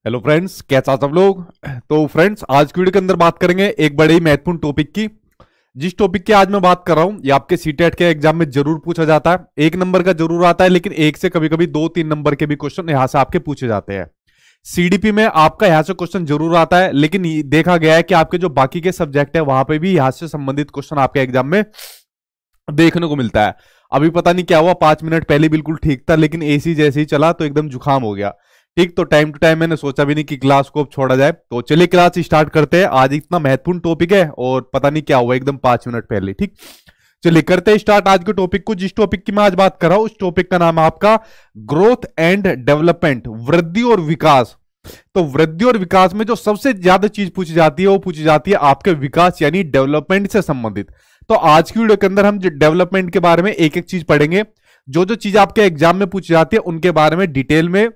Hello friends, कैसा सब लोग। तो फ्रेंड्स, आज की वीडियो के अंदर बात करेंगे एक बड़े ही महत्वपूर्ण टॉपिक की। जिस टॉपिक की आज मैं बात कर रहा हूं, ये आपके सीटेट के एग्जाम में जरूर पूछा जाता है। एक नंबर का जरूर आता है, लेकिन एक से कभी कभी 2-3 नंबर के भी क्वेश्चन यहां से आपके पूछे जाते हैं। सीडीपी में आपका यहां से क्वेश्चन जरूर आता है, लेकिन देखा गया है कि आपके जो बाकी के सब्जेक्ट है वहां पे भी यहां से संबंधित क्वेश्चन आपके एग्जाम में देखने को मिलता है। अभी पता नहीं क्या हुआ, 5 मिनट पहले बिल्कुल ठीक था, लेकिन एसी जैसे ही चला तो एकदम जुकाम हो गया। ठीक, तो टाइम टू टाइम मैंने सोचा भी नहीं कि क्लास को अब छोड़ा जाए। तो चलिए क्लास स्टार्ट करते हैं। आज इतना महत्वपूर्ण टॉपिक है और पता नहीं क्या हुआ एकदम 5 मिनट पहले। ठीक, चलिए करते हैं स्टार्ट आज के टॉपिक को। जिस टॉपिक की मैं आज बात कर रहा हूं उस टॉपिक का नाम है आपका ग्रोथ एंड डेवलपमेंट, वृद्धि और विकास। तो वृद्धि और विकास में जो सबसे ज्यादा चीज पूछी जाती है वो पूछी जाती है आपके विकास यानी डेवलपमेंट से संबंधित। तो आज की वीडियो के अंदर हम डेवलपमेंट के बारे में एक एक चीज पढ़ेंगे। जो जो चीज आपके एग्जाम में पूछी जाती है उनके बारे में डिटेल में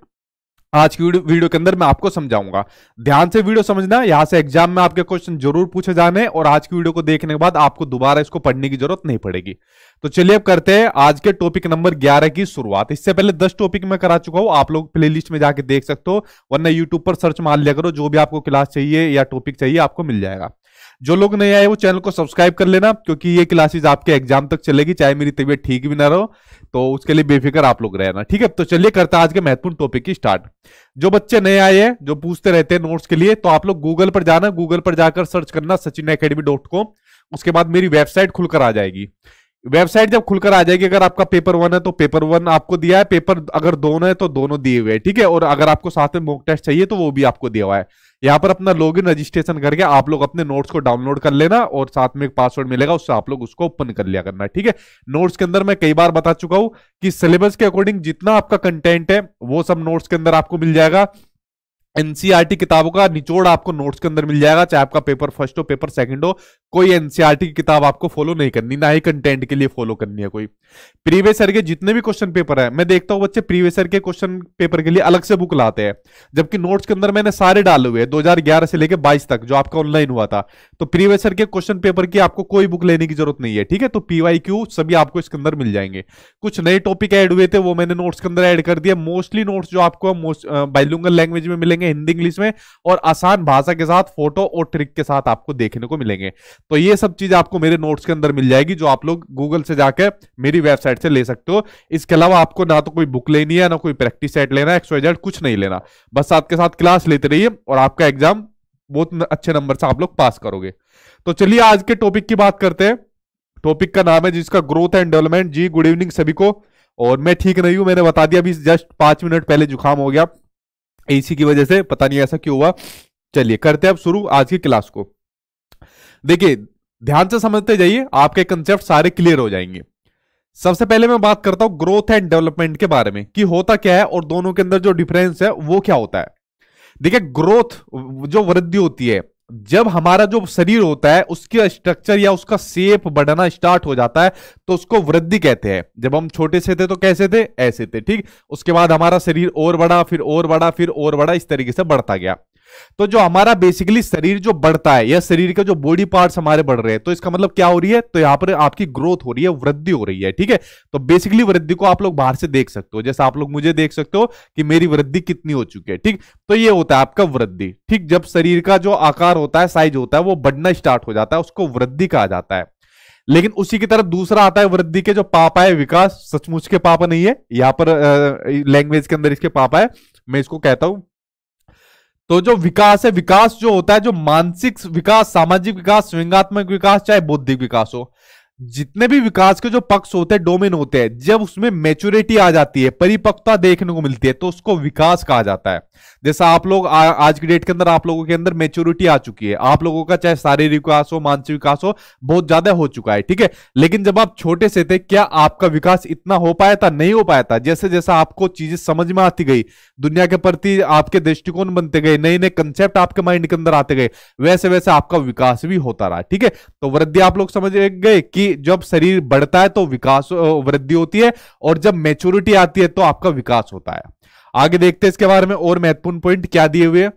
आज की वीडियो के अंदर मैं आपको समझाऊंगा। ध्यान से वीडियो समझना, यहां से एग्जाम में आपके क्वेश्चन जरूर पूछे जाने और आज की वीडियो को देखने के बाद आपको दोबारा इसको पढ़ने की जरूरत नहीं पड़ेगी। तो चलिए अब करते हैं आज के टॉपिक नंबर 11 की शुरुआत। इससे पहले 10 टॉपिक मैं करा चुका हूं, आप लोग प्लेलिस्ट में जाके देख सकते हो, वरना यूट्यूब पर सर्च मार लिया करो, जो भी आपको क्लास चाहिए या टॉपिक चाहिए आपको मिल जाएगा। जो लोग नए आए वो चैनल को सब्सक्राइब कर लेना, क्योंकि ये क्लासेस आपके एग्जाम तक चलेगी, चाहे मेरी तबीयत ठीक भी ना रहो, तो उसके लिए बेफिक्र आप लोग रहना। ठीक है, तो चलिए करते हैं आज के महत्वपूर्ण टॉपिक की स्टार्ट। जो बच्चे नए आए हैं, जो पूछते रहते हैं नोट्स के लिए, तो आप लोग गूगल पर जाना, गूगल पर जाकर सर्च करना sachinacademy.com। उसके बाद मेरी वेबसाइट खुलकर आ जाएगी। वेबसाइट जब खुलकर आ जाएगी, अगर आपका पेपर 1 है तो पेपर 1 आपको दिया है, पेपर अगर दोनों है तो दोनों दिए हुए हैं। ठीक है, और अगर आपको साथ में मॉक टेस्ट चाहिए तो वो भी आपको दिया हुआ है। यहाँ पर अपना लॉगिन रजिस्ट्रेशन करके आप लोग अपने नोट्स को डाउनलोड कर लेना और साथ में एक पासवर्ड मिलेगा, उससे आप लोग उसको ओपन कर लिया करना। ठीक है, नोट्स के अंदर मैं कई बार बता चुका हूं कि सिलेबस के अकॉर्डिंग जितना आपका कंटेंट है वो सब नोट्स के अंदर आपको मिल जाएगा। एनसीईआरटी किताबों का निचोड़ आपको नोट्स के अंदर मिल जाएगा, चाहे आपका पेपर फर्स्ट हो पेपर सेकंड हो। कोई एनसीईआरटी की किताब आपको फॉलो नहीं करनी, ना ही कंटेंट के लिए फॉलो करनी है कोई। प्रीवियस ईयर के जितने भी क्वेश्चन पेपर है, मैं देखता हूं बच्चे प्रीवियस ईयर के क्वेश्चन पेपर के लिए अलग से बुक लाते हैं, जबकि नोट्स के अंदर मैंने सारे डाले हुए हैं 2011 से लेकर 22 तक जो आपका ऑनलाइन हुआ था। तो प्रीवियस ईयर के क्वेश्चन पेपर की आपको कोई बुक लेने की जरूरत नहीं है। ठीक है, तो पीवाईक्यू सभी आपको इसके अंदर मिल जाएंगे। कुछ नए टॉपिक ऐड हुए थे वो मैंने नोट्स के अंदर ऐड कर दिया। मोस्टली नोट्स जो आपको बाइलिंगुअल लैंग्वेज में मिलेंगे, हिंदी इंग्लिश में, और आसान भाषा के साथ फोटो और ट्रिक के साथ आपको देखने को मिलेंगे। तो ये सब चीज आपको मेरे नोट्स के अंदर मिल जाएगी, जो आप लोग गूगल से जाकर मेरी वेबसाइट से ले सकते हो। इसके अलावा आपको ना तो कोई बुक लेनी है, ना कोई प्रैक्टिस सेट लेना है, XYZ कुछ नहीं लेना, बस साथ के साथ क्लास लेते रहिए और आपका एग्जाम बहुत अच्छे नंबर से आप लोग पास करोगे। तो चलिए आज के टॉपिक की बात करते हैं। टॉपिक का नाम है जिसका ग्रोथ एंड डेवलपमेंट। जी गुड इवनिंग सभी को। और मैं ठीक नहीं हूं, मैंने बता दिया, अभी जस्ट 5 मिनट पहले जुकाम हो गया एसी की वजह से, पता नहीं ऐसा क्यों हुआ। चलिए करते हैं अब शुरू आज की क्लास को। देखिए ध्यान से समझते जाइए, आपके कंसेप्ट सारे क्लियर हो जाएंगे। सबसे पहले मैं बात करता हूं ग्रोथ एंड डेवलपमेंट के बारे में कि होता क्या है और दोनों के अंदर जो डिफरेंस है वो क्या होता है। देखिए ग्रोथ जो वृद्धि होती है, जब हमारा जो शरीर होता है उसके स्ट्रक्चर या उसका शेप बढ़ना स्टार्ट हो जाता है तो उसको वृद्धि कहते हैं। जब हम छोटे से थे तो कैसे थे, ऐसे थे। ठीक, उसके बाद हमारा शरीर और बड़ा, फिर और बड़ा, फिर और बड़ा, इस तरीके से बढ़ता गया। तो जो हमारा बेसिकली शरीर जो बढ़ता है या शरीर के जो बॉडी पार्ट्स हमारे बढ़ रहे हैं, तो इसका मतलब क्या हो रही है, तो यहां पर आपकी ग्रोथ हो रही है, वृद्धि हो रही है। ठीक है, तो बेसिकली वृद्धि को आप लोग बाहर से देख सकते हो, जैसे आप लोग मुझे देख सकते हो कि मेरी वृद्धि कितनी हो चुकी है। ठीक, तो ये होता है आपका वृद्धि। ठीक, जब शरीर का जो आकार होता है, साइज होता है, वो बढ़ना स्टार्ट हो जाता है, उसको वृद्धि कहा जाता है। लेकिन उसी की तरफ दूसरा आता है वृद्धि के जो पापा है विकास। सचमुच के पापा नहीं है, यहां पर लैंग्वेज के अंदर इसके पापा है, मैं इसको कहता हूं। तो जो विकास है, विकास जो होता है, जो मानसिक विकास, सामाजिक विकास, व्यंग्यात्मक विकास, चाहे बौद्धिक विकास हो, जितने भी विकास के जो पक्ष होते हैं, डोमेन होते हैं, जब उसमें मैच्योरिटी आ जाती है, परिपक्वता देखने को मिलती है, तो उसको विकास कहा जाता है। जैसा आप लोग आज की डेट के अंदर आप लोगों के अंदर मैच्योरिटी आ चुकी है, आप लोगों का चाहे शारीरिक विकास हो, मानसिक विकास हो, बहुत ज्यादा हो चुका है। ठीक है, लेकिन जब आप छोटे से थे, क्या आपका विकास इतना हो पाया था? नहीं हो पाया था। जैसे जैसे आपको चीजें समझ में आती गई, दुनिया के प्रति आपके दृष्टिकोण बनते गए, नए नए कंसेप्ट आपके माइंड के अंदर आते गए, वैसे वैसे आपका विकास भी होता रहा। ठीक है, तो वृद्धि आप लोग समझ गए कि जब शरीर बढ़ता है तो विकास वृद्धि होती है, और जब मैच्योरिटी आती है तो आपका विकास होता है। आगे देखते हैं इसके बारे में और महत्वपूर्ण पॉइंट क्या दिए हुए हैं।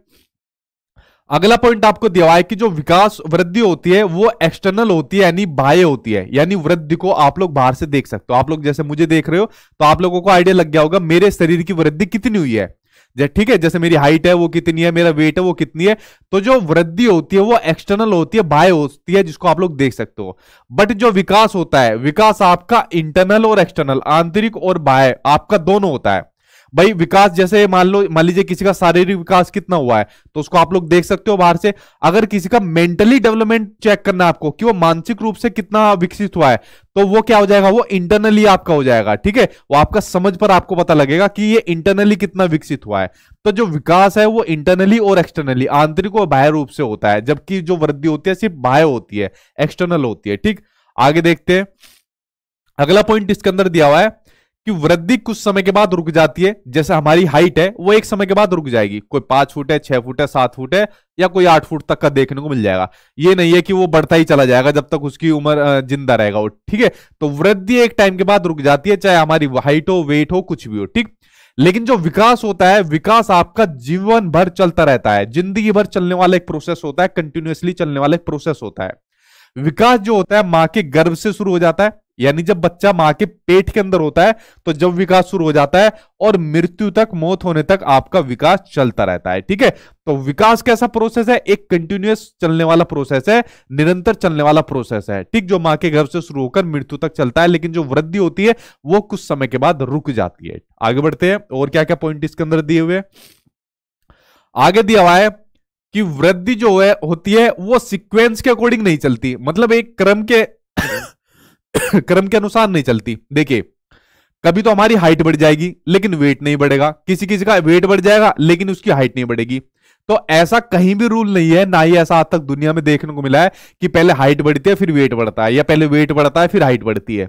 अगला पॉइंट आपको दिया हुआ है कि जो विकास वृद्धि होती है वो एक्सटर्नल होती है, यानी बाह्य होती है, यानी वृद्धि को आप लोग बाहर से देख सकते हो। आप लोग जैसे मुझे देख रहे हो तो आप लोगों को आइडिया लग गया होगा मेरे शरीर की वृद्धि कितनी हुई है। ठीक है, जैसे मेरी हाइट है वो कितनी है, मेरा वेट है वो कितनी है। तो जो वृद्धि होती है वो एक्सटर्नल होती है, बाह्य होती है, जिसको आप लोग देख सकते हो। बट जो विकास होता है, विकास आपका इंटरनल और एक्सटर्नल, आंतरिक और बाह्य, आपका दोनों होता है भाई। विकास जैसे मान लीजिए किसी का शारीरिक विकास कितना हुआ है, तो उसको आप लोग देख सकते हो बाहर से। अगर किसी का मेंटली डेवलपमेंट चेक करना है आपको कि वो मानसिक रूप से कितना विकसित हुआ है, तो वो क्या हो जाएगा, वो इंटरनली आपका हो जाएगा। ठीक है, वो आपका समझ पर आपको पता लगेगा कि ये इंटरनली कितना विकसित हुआ है। तो जो विकास है वो इंटरनली और एक्सटर्नली, आंतरिक और बाह्य रूप से होता है, जबकि जो वृद्धि होती है सिर्फ बाह्य होती है, एक्सटर्नल होती है। ठीक, आगे देखते हैं। अगला पॉइंट इसके अंदर दिया हुआ है कि वृद्धि कुछ समय के बाद रुक जाती है। जैसे हमारी हाइट है वो एक समय के बाद रुक जाएगी, कोई 5 फुट है, 6 फुट है, 7 फुट है, या कोई 8 फुट तक का देखने को मिल जाएगा। ये नहीं है कि वो बढ़ता ही चला जाएगा जब तक उसकी उम्र जिंदा रहेगा वो। ठीक है, तो वृद्धि एक टाइम के बाद रुक जाती है, चाहे हमारी हाइट हो, वेट हो, कुछ भी हो। ठीक, लेकिन जो विकास होता है, विकास आपका जीवन भर चलता रहता है, जिंदगी भर चलने वाला एक प्रोसेस होता है, कंटिन्यूअसली चलने वाला एक प्रोसेस होता है। विकास जो होता है मां के गर्भ से शुरू हो जाता है, यानी जब बच्चा मां के पेट के अंदर होता है तो जब विकास शुरू हो जाता है, और मृत्यु तक, मौत होने तक आपका विकास चलता रहता है। ठीक है, तो विकास कैसा प्रोसेस है, एक कंटिन्यूअस चलने वाला प्रोसेस है, निरंतर चलने वाला प्रोसेस है। ठीक, जो मां के गर्भ से शुरू होकर मृत्यु तक चलता है, लेकिन जो वृद्धि होती है वो कुछ समय के बाद रुक जाती है। आगे बढ़ते हैं, और क्या क्या पॉइंट इसके अंदर दिए हुए। आगे दिया हुआ है कि वृद्धि जो है होती है वो सीक्वेंस के अकॉर्डिंग नहीं चलती, मतलब एक क्रम के क्रम के अनुसार नहीं चलती। देखिए, कभी तो हमारी हाइट बढ़ जाएगी लेकिन वेट नहीं बढ़ेगा, किसी किसी का वेट बढ़ जाएगा लेकिन उसकी हाइट नहीं बढ़ेगी। तो ऐसा कहीं भी रूल नहीं है, ना ही ऐसा आज तक दुनिया में देखने को मिला है कि पहले हाइट बढ़ती है फिर वेट बढ़ता है, या पहले वेट बढ़ता है फिर हाइट बढ़ती है।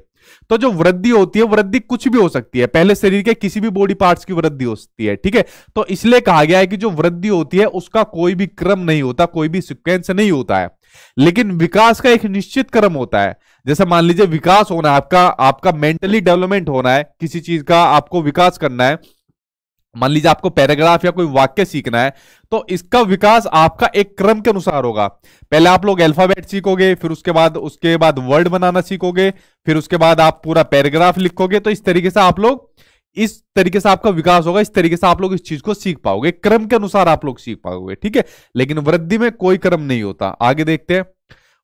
तो जो वृद्धि होती है, वृद्धि कुछ भी हो सकती है, पहले शरीर के किसी भी बॉडी पार्ट्स की वृद्धि हो सकती है। ठीक है, तो इसलिए कहा गया है कि जो वृद्धि होती है उसका कोई भी क्रम नहीं होता, कोई भी सीक्वेंस नहीं होता है, लेकिन विकास का एक निश्चित क्रम होता है। जैसे मान लीजिए विकास होना है आपका, आपका मेंटली डेवलपमेंट होना है, किसी चीज का आपको विकास करना है, मान लीजिए आपको पैराग्राफ या कोई वाक्य सीखना है, तो इसका विकास आपका एक क्रम के अनुसार होगा। पहले आप लोग अल्फाबेट सीखोगे, फिर उसके बाद वर्ड बनाना सीखोगे, फिर उसके बाद आप पूरा पैराग्राफ लिखोगे। तो इस तरीके से आप लोग, इस तरीके से आपका विकास होगा, इस तरीके से आप लोग इस चीज को सीख पाओगे, क्रम के अनुसार आप लोग सीख पाओगे। ठीक है, लेकिन वृद्धि में कोई क्रम नहीं होता। आगे देखते हैं,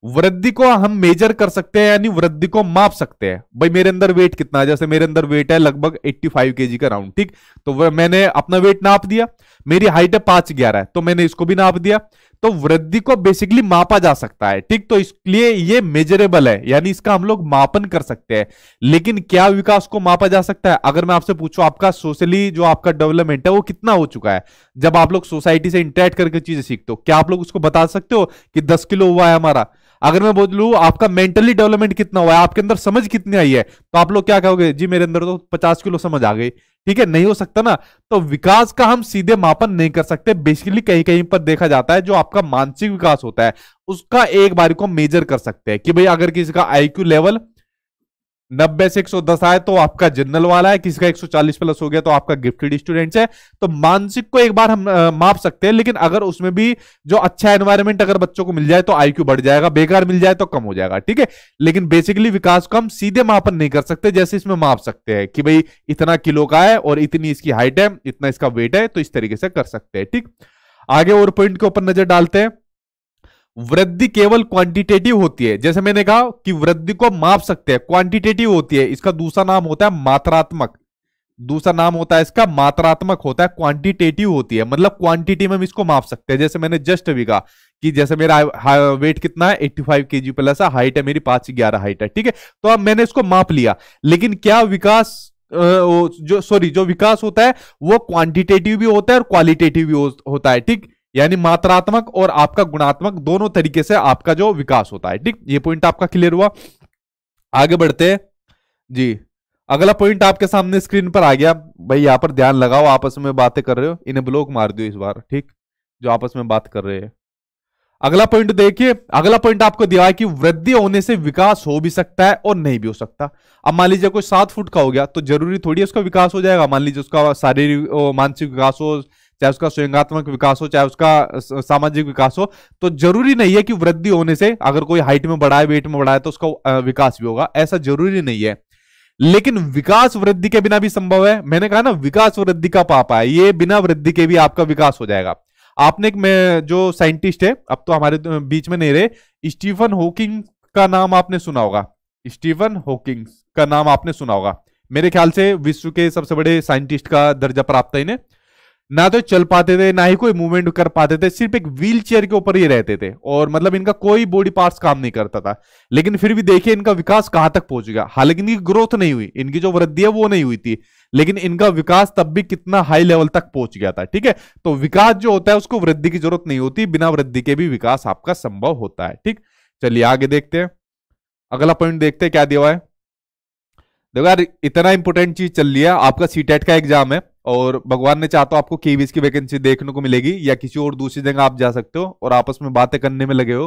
वृद्धि को हम मेजर कर सकते हैं, यानी वृद्धि को माप सकते हैं। भाई मेरे अंदर वेट कितना है, जैसे मेरे अंदर वेट है लगभग 85 केजी का राउंड। ठीक, तो मैंने अपना वेट नाप दिया, मेरी हाइट है 5'11" है, तो मैंने इसको भी नाप दिया। तो वृद्धि को बेसिकली मापा जा सकता है। ठीक, तो इसलिए ये मेजरेबल है, यानी इसका हम लोग मापन कर सकते हैं। लेकिन क्या विकास को मापा जा सकता है? अगर मैं आपसे पूछूं आपका सोशली जो आपका डेवलपमेंट है वो कितना हो चुका है, जब आप लोग सोसाइटी से इंटरेक्ट करके चीजें सीखते हो, क्या आप लोग उसको बता सकते हो कि 10 किलो हुआ है हमारा? अगर मैं बोलूं आपका मेंटली डेवलपमेंट कितना हुआ है, आपके अंदर समझ कितनी आई है, तो आप लोग क्या कहोगे? जी मेरे अंदर तो 50 किलो समझ आ गई। ठीक है, नहीं हो सकता ना। तो विकास का हम सीधे मापन नहीं कर सकते। बेसिकली कहीं कहीं पर देखा जाता है जो आपका मानसिक विकास होता है उसका एक बार को मेजर कर सकते हैं कि भाई अगर किसी का आईक्यू लेवल 90 से 110 आए तो आपका जनरल वाला है, किसी का 140 प्लस हो गया तो आपका गिफ्टेड स्टूडेंट्स है। तो मानसिक को एक बार हम माप सकते हैं, लेकिन अगर उसमें भी जो अच्छा एनवायरनमेंट अगर बच्चों को मिल जाए तो आईक्यू बढ़ जाएगा, बेकार मिल जाए तो कम हो जाएगा। ठीक है, लेकिन बेसिकली विकास को हम सीधे मापन नहीं कर सकते, जैसे इसमें माप सकते हैं कि भाई इतना किलो का है और इतनी इसकी हाइट है, इतना इसका वेट है, तो इस तरीके से कर सकते हैं। ठीक, आगे और पॉइंट के ऊपर नजर डालते हैं। वृद्धि केवल क्वांटिटेटिव होती है, जैसे मैंने कहा कि वृद्धि को माप सकते हैं, क्वांटिटेटिव होती है। इसका दूसरा नाम होता है मात्रात्मक, दूसरा नाम होता है इसका मात्रात्मक होता है, क्वांटिटेटिव होती है, मतलब क्वांटिटी में हम इसको माप सकते हैं। जैसे मैंने जस्ट अभी कहा कि जैसे मेरा वेट कितना है 85 केजी प्लस है, हाइट है मेरी 5'11" हाइट है। ठीक है, तो अब मैंने इसको माप लिया, लेकिन क्या विकास जो विकास होता है वो क्वांटिटेटिव भी होता है और क्वालिटेटिव भी होता है। ठीक, यानी मात्रात्मक और आपका गुणात्मक दोनों तरीके से आपका जो विकास होता है। ठीक, ये पॉइंट आपका क्लियर हुआ। आगे बढ़ते हैं जी। अगला पॉइंट आपके सामने स्क्रीन पर आ गया। भाई यहां पर ध्यान लगाओ, आपस में बातें कर रहे हो, इन्हें ब्लॉक मार दो इस बार। ठीक, जो आपस में बात कर रहे हैं। अगला पॉइंट देखिए, अगला पॉइंट आपको दिया है कि वृद्धि होने से विकास हो भी सकता है और नहीं भी हो सकता। अब मान लीजिए कोई 7 फुट का हो गया तो जरूरी थोड़ी है उसका विकास हो जाएगा। मान लीजिए उसका शारीरिक मानसिक विकास हो, चाहे उसका स्वयंगात्मक विकास हो, चाहे उसका सामाजिक विकास हो, तो जरूरी नहीं है कि वृद्धि होने से अगर कोई हाइट में बढ़ा है, वेट में बढ़ा है तो उसका विकास भी होगा, ऐसा जरूरी नहीं है। लेकिन विकास वृद्धि के बिना भी संभव है। मैंने कहा ना, विकास वृद्धि का पापा है, ये बिना वृद्धि के भी आपका विकास हो जाएगा। आपने जो साइंटिस्ट है, अब तो हमारे बीच में नहीं रहे, स्टीफन हॉकिंग का नाम आपने सुना होगा। स्टीफन हॉकिंग का नाम आपने सुना होगा। मेरे ख्याल से विश्व के सबसे बड़े साइंटिस्ट का दर्जा प्राप्त है इन्हें। ना तो चल पाते थे, ना ही कोई मूवमेंट कर पाते थे, सिर्फ एक व्हील चेयर के ऊपर ही रहते थे, और मतलब इनका कोई बॉडी पार्ट्स काम नहीं करता था। लेकिन फिर भी देखिए इनका विकास कहां तक पहुंच गया। हालांकि इनकी ग्रोथ नहीं हुई, इनकी जो वृद्धि है वो नहीं हुई थी, लेकिन इनका विकास तब भी कितना हाई लेवल तक पहुंच गया था। ठीक है, तो विकास जो होता है उसको वृद्धि की जरूरत नहीं होती, बिना वृद्धि के भी विकास आपका संभव होता है। ठीक, चलिए आगे देखते हैं, अगला पॉइंट देखते हैं क्या दिया हुआ है। देखो यार, इतना इंपॉर्टेंट चीज चल रही है, आपका सीटेट का एग्जाम है, और भगवान ने चाहा तो आपको केवीएस की वैकेंसी देखने को मिलेगी, या किसी और दूसरी जगह आप जा सकते हो और आपस में बातें करने में लगे हो।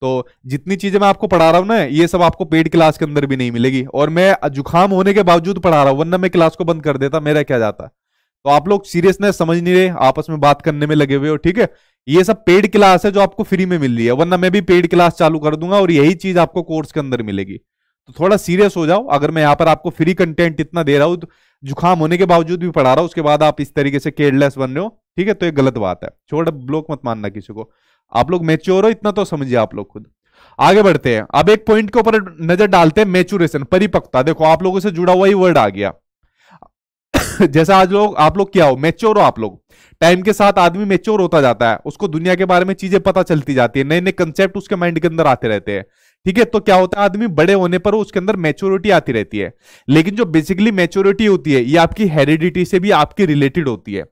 तो जितनी चीजें मैं आपको पढ़ा रहा हूं ना, ये सब आपको पेड क्लास के अंदर भी नहीं मिलेगी, और मैं जुकाम होने के बावजूद पढ़ा रहा हूं, वरना मैं क्लास को बंद कर देता, मेरा क्या जाता। तो आप लोग सीरियसनेस समझ नहीं रहे, आपस में बात करने में लगे हुए हो। ठीक है, ये सब पेड क्लास है जो आपको फ्री में मिल रही है, वरना मैं भी पेड क्लास चालू कर दूंगा और यही चीज आपको कोर्स के अंदर मिलेगी। तो थोड़ा सीरियस हो जाओ। अगर मैं यहाँ पर आपको फ्री कंटेंट इतना दे रहा हूं, तो जुकाम होने के बावजूद भी पढ़ा रहा हूं, उसके बाद आप इस तरीके से केयरलेस बन रहे हो, ठीक है, तो ये गलत बात है। छोड़, ब्लॉक मत मानना किसी को, आप लोग मैच्योर हो, इतना तो समझिए आप लोग खुद। आगे बढ़ते हैं, अब एक पॉइंट के ऊपर नजर डालते हैं, मैच्योरेशन, परिपक्वता। देखो आप लोगों से जुड़ा हुआ ही वर्ड आ गया। जैसा आज आप लोग क्या हो, मैच्योर हो आप लोग। टाइम के साथ आदमी मैच्योर होता जाता है, उसको दुनिया के बारे में चीजें पता चलती जाती है, नए नए कंसेप्ट उसके माइंड के अंदर आते रहते हैं। ठीक है, तो क्या होता है, आदमी बड़े होने पर उसके अंदर मैच्योरिटी आती रहती है। लेकिन जो बेसिकली मैच्योरिटी होती है, ये आपकी हेरिडिटी से भी आपकी रिलेटेड होती है।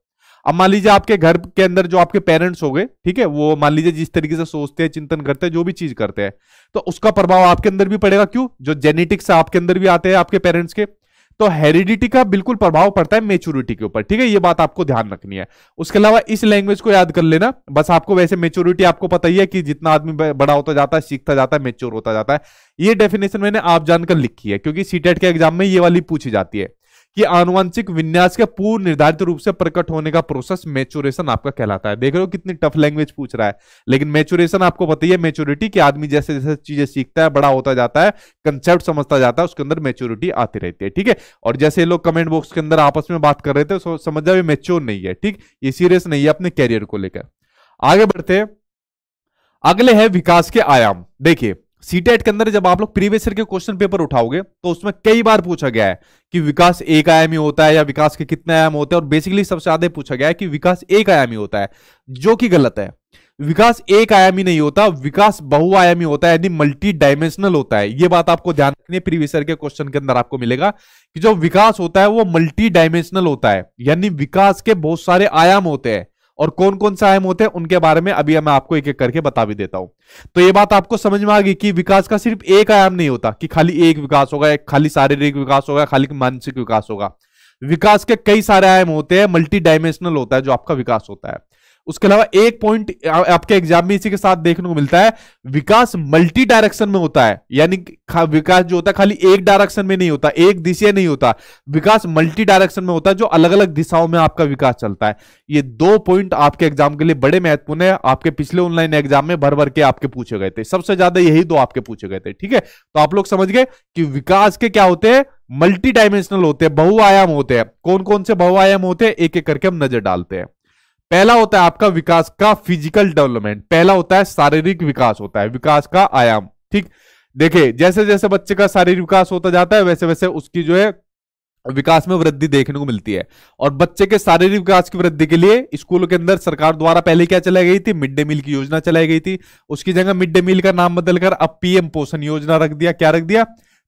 अब मान लीजिए आपके घर के अंदर जो आपके पेरेंट्स हो गए, ठीक है, वो मान लीजिए जिस तरीके से सोचते हैं, चिंतन करते हैं, जो भी चीज करते हैं, तो उसका प्रभाव आपके अंदर भी पड़ेगा। क्यों? जो जेनेटिक्स आपके अंदर भी आते हैं आपके पेरेंट्स के, तो हेरिडिटी का बिल्कुल प्रभाव पड़ता है मेच्योरिटी के ऊपर। ठीक है, ये बात आपको ध्यान रखनी है। उसके अलावा इस लैंग्वेज को याद कर लेना बस। आपको वैसे मेच्योरिटी आपको पता ही है कि जितना आदमी बड़ा होता जाता है, सीखता जाता है, मेच्योर होता जाता है। ये डेफिनेशन मैंने आप जानकर लिखी है, क्योंकि सीटेट के एग्जाम में ये वाली पूछी जाती है कि आनुवंशिक विन्यास के पूर्ण निर्धारित रूप से प्रकट होने का प्रोसेस मैच्योरेशन आपका कहलाता है। देख रहे हो कितनी टफ लैंग्वेज पूछ रहा है, लेकिन मैच्योरेशन आपको पता ही है, मैच्योरिटी कि आदमी जैसे जैसे चीजें सीखता है, बड़ा होता जाता है, कंसेप्ट समझता जाता है, उसके अंदर मैच्योरिटी आती रहती है। ठीक है, और जैसे लोग कमेंट बॉक्स के अंदर आपस में बात कर रहे थे, समझ जाओ ये मैच्योर नहीं है। ठीक, ये सीरियस नहीं है अपने कैरियर को लेकर। आगे बढ़ते हैं, अगले है विकास के आयाम। देखिए सीटेट के अंदर जब आप लोग प्रीवियस ईयर के क्वेश्चन पेपर उठाओगे, तो उसमें कई बार पूछा गया है कि विकास एक आयामी होता है या विकास के कितने आयाम होते हैं, और बेसिकली सबसे ज्यादा पूछा गया है कि विकास एक आयामी होता है, जो कि गलत है। विकास एक आयामी नहीं होता, विकास बहुआयामी होता है, यानी मल्टी डायमेंशनल होता है। यह बात आपको ध्यान रखनी है, प्रीवियस ईयर के क्वेश्चन के अंदर आपको मिलेगा कि जो विकास होता है वो मल्टी डायमेंशनल होता है, यानी विकास के बहुत सारे आयाम होते हैं। और कौन कौन से आयाम होते हैं उनके बारे में अभी मैं आपको एक एक करके बता भी देता हूं। तो ये बात आपको समझ में आ गई कि विकास का सिर्फ एक आयाम नहीं होता, कि खाली एक विकास होगा, खाली शारीरिक विकास होगा, खाली मानसिक विकास होगा। विकास के कई सारे आयाम होते हैं, मल्टी डायमेंशनल होता है जो आपका विकास होता है। उसके अलावा एक पॉइंट आपके एग्जाम में इसी के साथ देखने को मिलता है, विकास मल्टी डायरेक्शन में होता है, यानी विकास जो होता है खाली एक डायरेक्शन में नहीं होता, एक दिशा नहीं होता, विकास मल्टी डायरेक्शन में होता है, जो अलग अलग दिशाओं में आपका विकास चलता है। ये दो पॉइंट आपके एग्जाम के लिए बड़े महत्वपूर्ण है, आपके पिछले ऑनलाइन एग्जाम में भर भर के आपके पूछे गए थे, सबसे ज्यादा यही दो आपके पूछे गए थे। ठीक है, तो आप लोग समझ गए कि विकास के क्या होते हैं, मल्टी डायमेंशनल होते हैं, बहुआयाम होते हैं। कौन कौन से बहुआयाम होते हैं, एक एक करके हम नजर डालते हैं। पहला होता है आपका विकास का फिजिकल डेवलपमेंट, पहला होता है शारीरिक विकास होता है, विकास का आयाम। ठीक, देखिए जैसे जैसे बच्चे का शारीरिक विकास होता जाता है, वैसे वैसे उसकी जो है विकास में वृद्धि देखने को मिलती है। और बच्चे के शारीरिक विकास की वृद्धि के लिए स्कूलों के अंदर सरकार द्वारा पहले क्या चलाई गई थी, मिड डे मील की योजना चलाई गई थी। उसकी जगह मिड डे मील का नाम बदलकर अब पीएम पोषण योजना रख दिया। क्या रख दिया?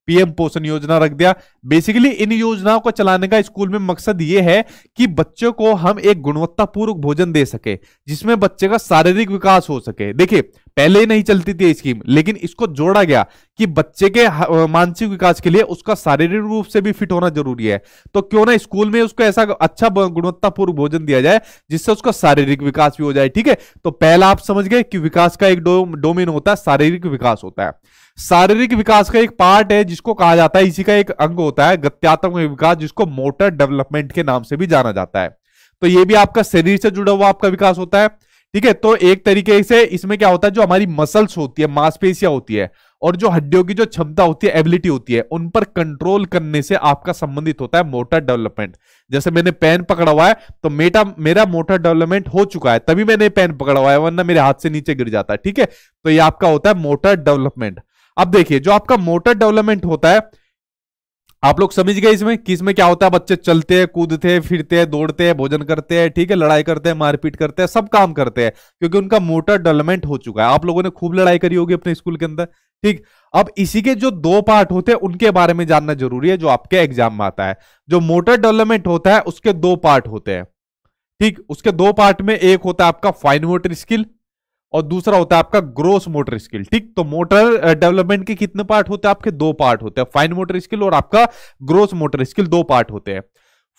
पीएम पोषण योजना रख दिया। बेसिकली इन योजनाओं को चलाने का स्कूल में मकसद यह है कि बच्चों को हम एक गुणवत्तापूर्ण भोजन दे सके, जिसमें बच्चे का शारीरिक विकास हो सके। देखिए पहले ही नहीं चलती थी स्कीम, लेकिन इसको जोड़ा गया कि बच्चे के मानसिक विकास के लिए उसका शारीरिक रूप से भी फिट होना जरूरी है। तो क्यों ना स्कूल में उसको ऐसा अच्छा गुणवत्तापूर्ण भोजन दिया जाए जिससे उसका शारीरिक विकास भी हो जाए। ठीक है, तो पहला आप समझ गए कि विकास का एक डोमेन होता है, शारीरिक विकास होता है। शारीरिक विकास का एक पार्ट है जिसको कहा जाता है, इसी का एक अंग होता है गत्यात्मक विकास, जिसको मोटर डेवलपमेंट के नाम से भी जाना जाता है। तो ये भी आपका शरीर से जुड़ा हुआ आपका विकास होता है। ठीक है, तो एक तरीके से इसमें क्या होता है, जो हमारी मसल्स होती है, मांसपेशियां होती है, और जो हड्डियों की जो क्षमता होती है, एबिलिटी होती है, उन पर कंट्रोल करने से आपका संबंधित होता है मोटर डेवलपमेंट। जैसे मैंने पेन पकड़ा हुआ है तो मेरा मोटर डेवलपमेंट हो चुका है, तभी मैंने पेन पकड़ा हुआ है, वरना मेरे हाथ से नीचे गिर जाता है। ठीक है, तो ये आपका होता है मोटर डेवलपमेंट। अब देखिए, जो आपका मोटर डेवलपमेंट होता है, आप लोग समझ गए इसमें कि इसमें क्या होता है। बच्चे चलते हैं, कूदते हैं, फिरते हैं, दौड़ते हैं, भोजन करते हैं, ठीक है, लड़ाई करते हैं, मारपीट करते हैं, सब काम करते हैं, क्योंकि उनका मोटर डेवलपमेंट हो चुका है। आप लोगों ने खूब लड़ाई करी होगी अपने स्कूल के अंदर। ठीक, अब इसी के जो दो पार्ट होते हैं उनके बारे में जानना जरूरी है, जो आपके एग्जाम में आता है। जो मोटर डेवलपमेंट होता है उसके दो पार्ट होते हैं। ठीक, उसके दो पार्ट में एक होता है आपका फाइन मोटर स्किल और दूसरा होता है आपका ग्रोस मोटर स्किल। ठीक, तो मोटर डेवलपमेंट के कितने पार्ट होते हैं आपके? दो पार्ट होते हैं, फाइन मोटर स्किल और आपका ग्रोस मोटर स्किल, दो पार्ट होते हैं।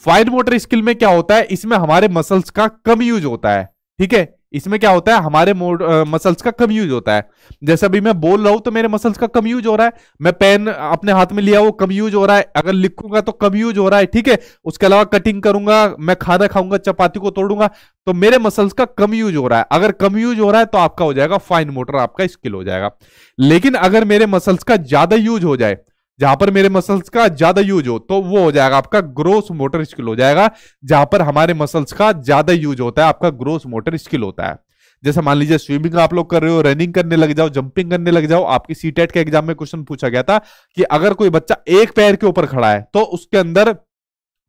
फाइन मोटर स्किल में क्या होता है, इसमें हमारे मसल्स का कम यूज होता है। ठीक है, इसमें क्या होता है, हमारे मसल्स का कम यूज होता है। जैसे अभी मैं बोल रहा हूं तो मेरे मसल्स का कम यूज हो रहा है, मैं पेन अपने हाथ में लिया वो कम यूज हो रहा है, अगर लिखूंगा तो कम यूज हो रहा है। ठीक है, उसके अलावा कटिंग करूंगा, मैं खाना खाऊंगा, चपाती को तोड़ूंगा, तो मेरे मसल्स का कम यूज हो रहा है। अगर कम यूज हो रहा है तो आपका हो जाएगा फाइन मोटर, आपका स्किल हो जाएगा। लेकिन अगर मेरे मसल्स का ज्यादा यूज हो जाए, जहां पर मेरे मसल्स का ज्यादा यूज हो, तो वो हो जाएगा आपका ग्रोस मोटर स्किल हो जाएगा। जहां पर हमारे मसल्स का ज्यादा यूज होता है, आपका ग्रोस मोटर स्किल होता है। जैसे मान लीजिए स्विमिंग आप लोग कर रहे हो, रनिंग करने लग जाओ, जंपिंग करने लग जाओ। आपकी सीटेट के एग्जाम में क्वेश्चन पूछा गया था कि अगर कोई बच्चा एक पैर के ऊपर खड़ा है तो उसके अंदर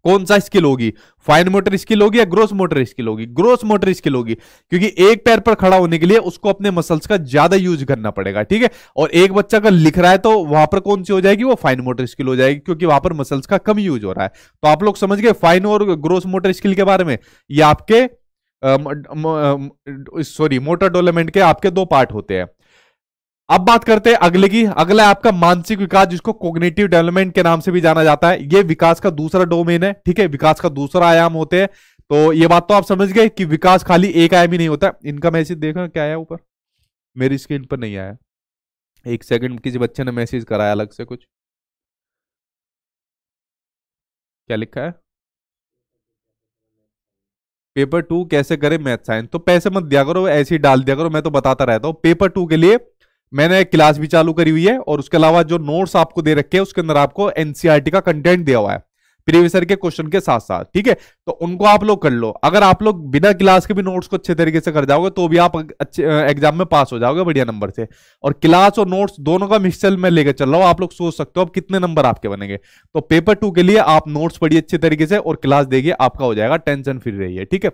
कौन सा स्किल होगी, फाइन मोटर स्किल होगी या ग्रोस मोटर स्किल होगी? ग्रोस मोटर स्किल होगी, क्योंकि एक पैर पर खड़ा होने के लिए उसको अपने मसल्स का ज्यादा यूज करना पड़ेगा। ठीक है, और एक बच्चा अगर लिख रहा है तो वहां पर कौन सी हो जाएगी, वो फाइन मोटर स्किल हो जाएगी, क्योंकि वहां पर मसल्स का कम यूज हो रहा है। तो आप लोग समझ गए फाइन और ग्रोस मोटर स्किल के बारे में। ये आपके सॉरी मोटर डेवलपमेंट के आपके दो पार्ट होते हैं। अब बात करते हैं अगले की। अगला है आपका मानसिक विकास, जिसको कॉग्निटिव डेवलपमेंट के नाम से भी जाना जाता है। ये विकास का दूसरा डोमेन है। ठीक है, विकास का दूसरा आयाम होते हैं। तो ये बात तो आप समझ गए कि विकास खाली एक आयाम ही नहीं होता। इनका मैसेज देखो क्या आया ऊपर, मेरी स्क्रीन पर नहीं आया। एक सेकंड, किसी बच्चे ने मैसेज कराया अलग से कुछ। क्या लिखा है? पेपर 2 कैसे करें मैथ साइंस। तो पैसे मत दिया करो, ऐसे ही डाल दिया करो, मैं तो बताता रहता हूं। पेपर 2 के लिए मैंने क्लास भी चालू करी हुई है, और उसके अलावा जो नोट्स आपको दे रखे हैं उसके अंदर आपको एनसीईआरटी का कंटेंट दिया हुआ है प्रीवियस ईयर के क्वेश्चन के साथ साथ। ठीक है, तो उनको आप लोग कर लो। अगर आप लोग बिना क्लास के भी नोट्स को अच्छे तरीके से कर जाओगे तो भी आप अच्छे एग्जाम में पास हो जाओगे बढ़िया नंबर से। और क्लास और नोट्स दोनों का मिक्सचर में लेकर चल रहा हूं। आप लोग सोच सकते हो अब कितने नंबर आपके बनेंगे। तो पेपर 2 के लिए आप नोट्स पढ़िए अच्छे तरीके से और क्लास देखिए, आपका हो जाएगा, टेंशन फ्री रहिए। ठीक है,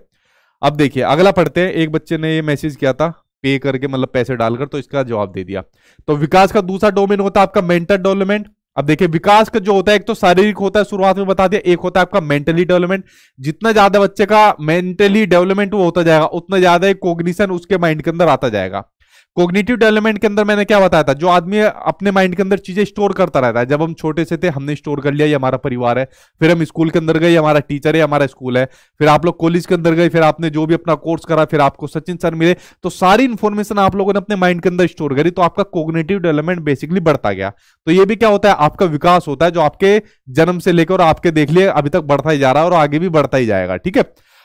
अब देखिए अगला पढ़ते हैं। एक बच्चे ने ये मैसेज किया था पे करके, मतलब पैसे डालकर, तो इसका जवाब दे दिया। तो विकास का दूसरा डोमेन होता है आपका मेंटल डेवलपमेंट। अब देखिए विकास का जो होता है, एक तो शारीरिक होता है, शुरुआत में बता दिया, एक होता है आपका मेंटली डेवलपमेंट। जितना ज्यादा बच्चे का मेंटली डेवलपमेंट वो होता जाएगा, उतना ज्यादा कोग्निशन उसके माइंड के अंदर आता जाएगा। कोग्निटिव डेवलपमेंट के अंदर मैंने क्या बताया था, जो आदमी अपने माइंड के अंदर चीजें स्टोर करता रहता है। जब हम छोटे से थे हमने स्टोर कर लिया, ये हमारा परिवार है। फिर हम स्कूल के अंदर गए, हमारा टीचर है, हमारा स्कूल है। फिर आप लोग कॉलेज के अंदर गए, फिर आपने जो भी अपना कोर्स करा, फिर आपको सचिन सर मिले, तो सारी इंफॉर्मेशन आप लोगों ने अपने माइंड के अंदर स्टोर करी, तो आपका कोग्निटिव डेवलपमेंट बेसिकली बढ़ता गया। तो ये भी क्या होता है, आपका विकास होता है, जो आपके जन्म से लेकर आपके देख लिए अभी तक बढ़ता ही जा रहा है और आगे भी बढ़ता ही जाएगा। ठीक है,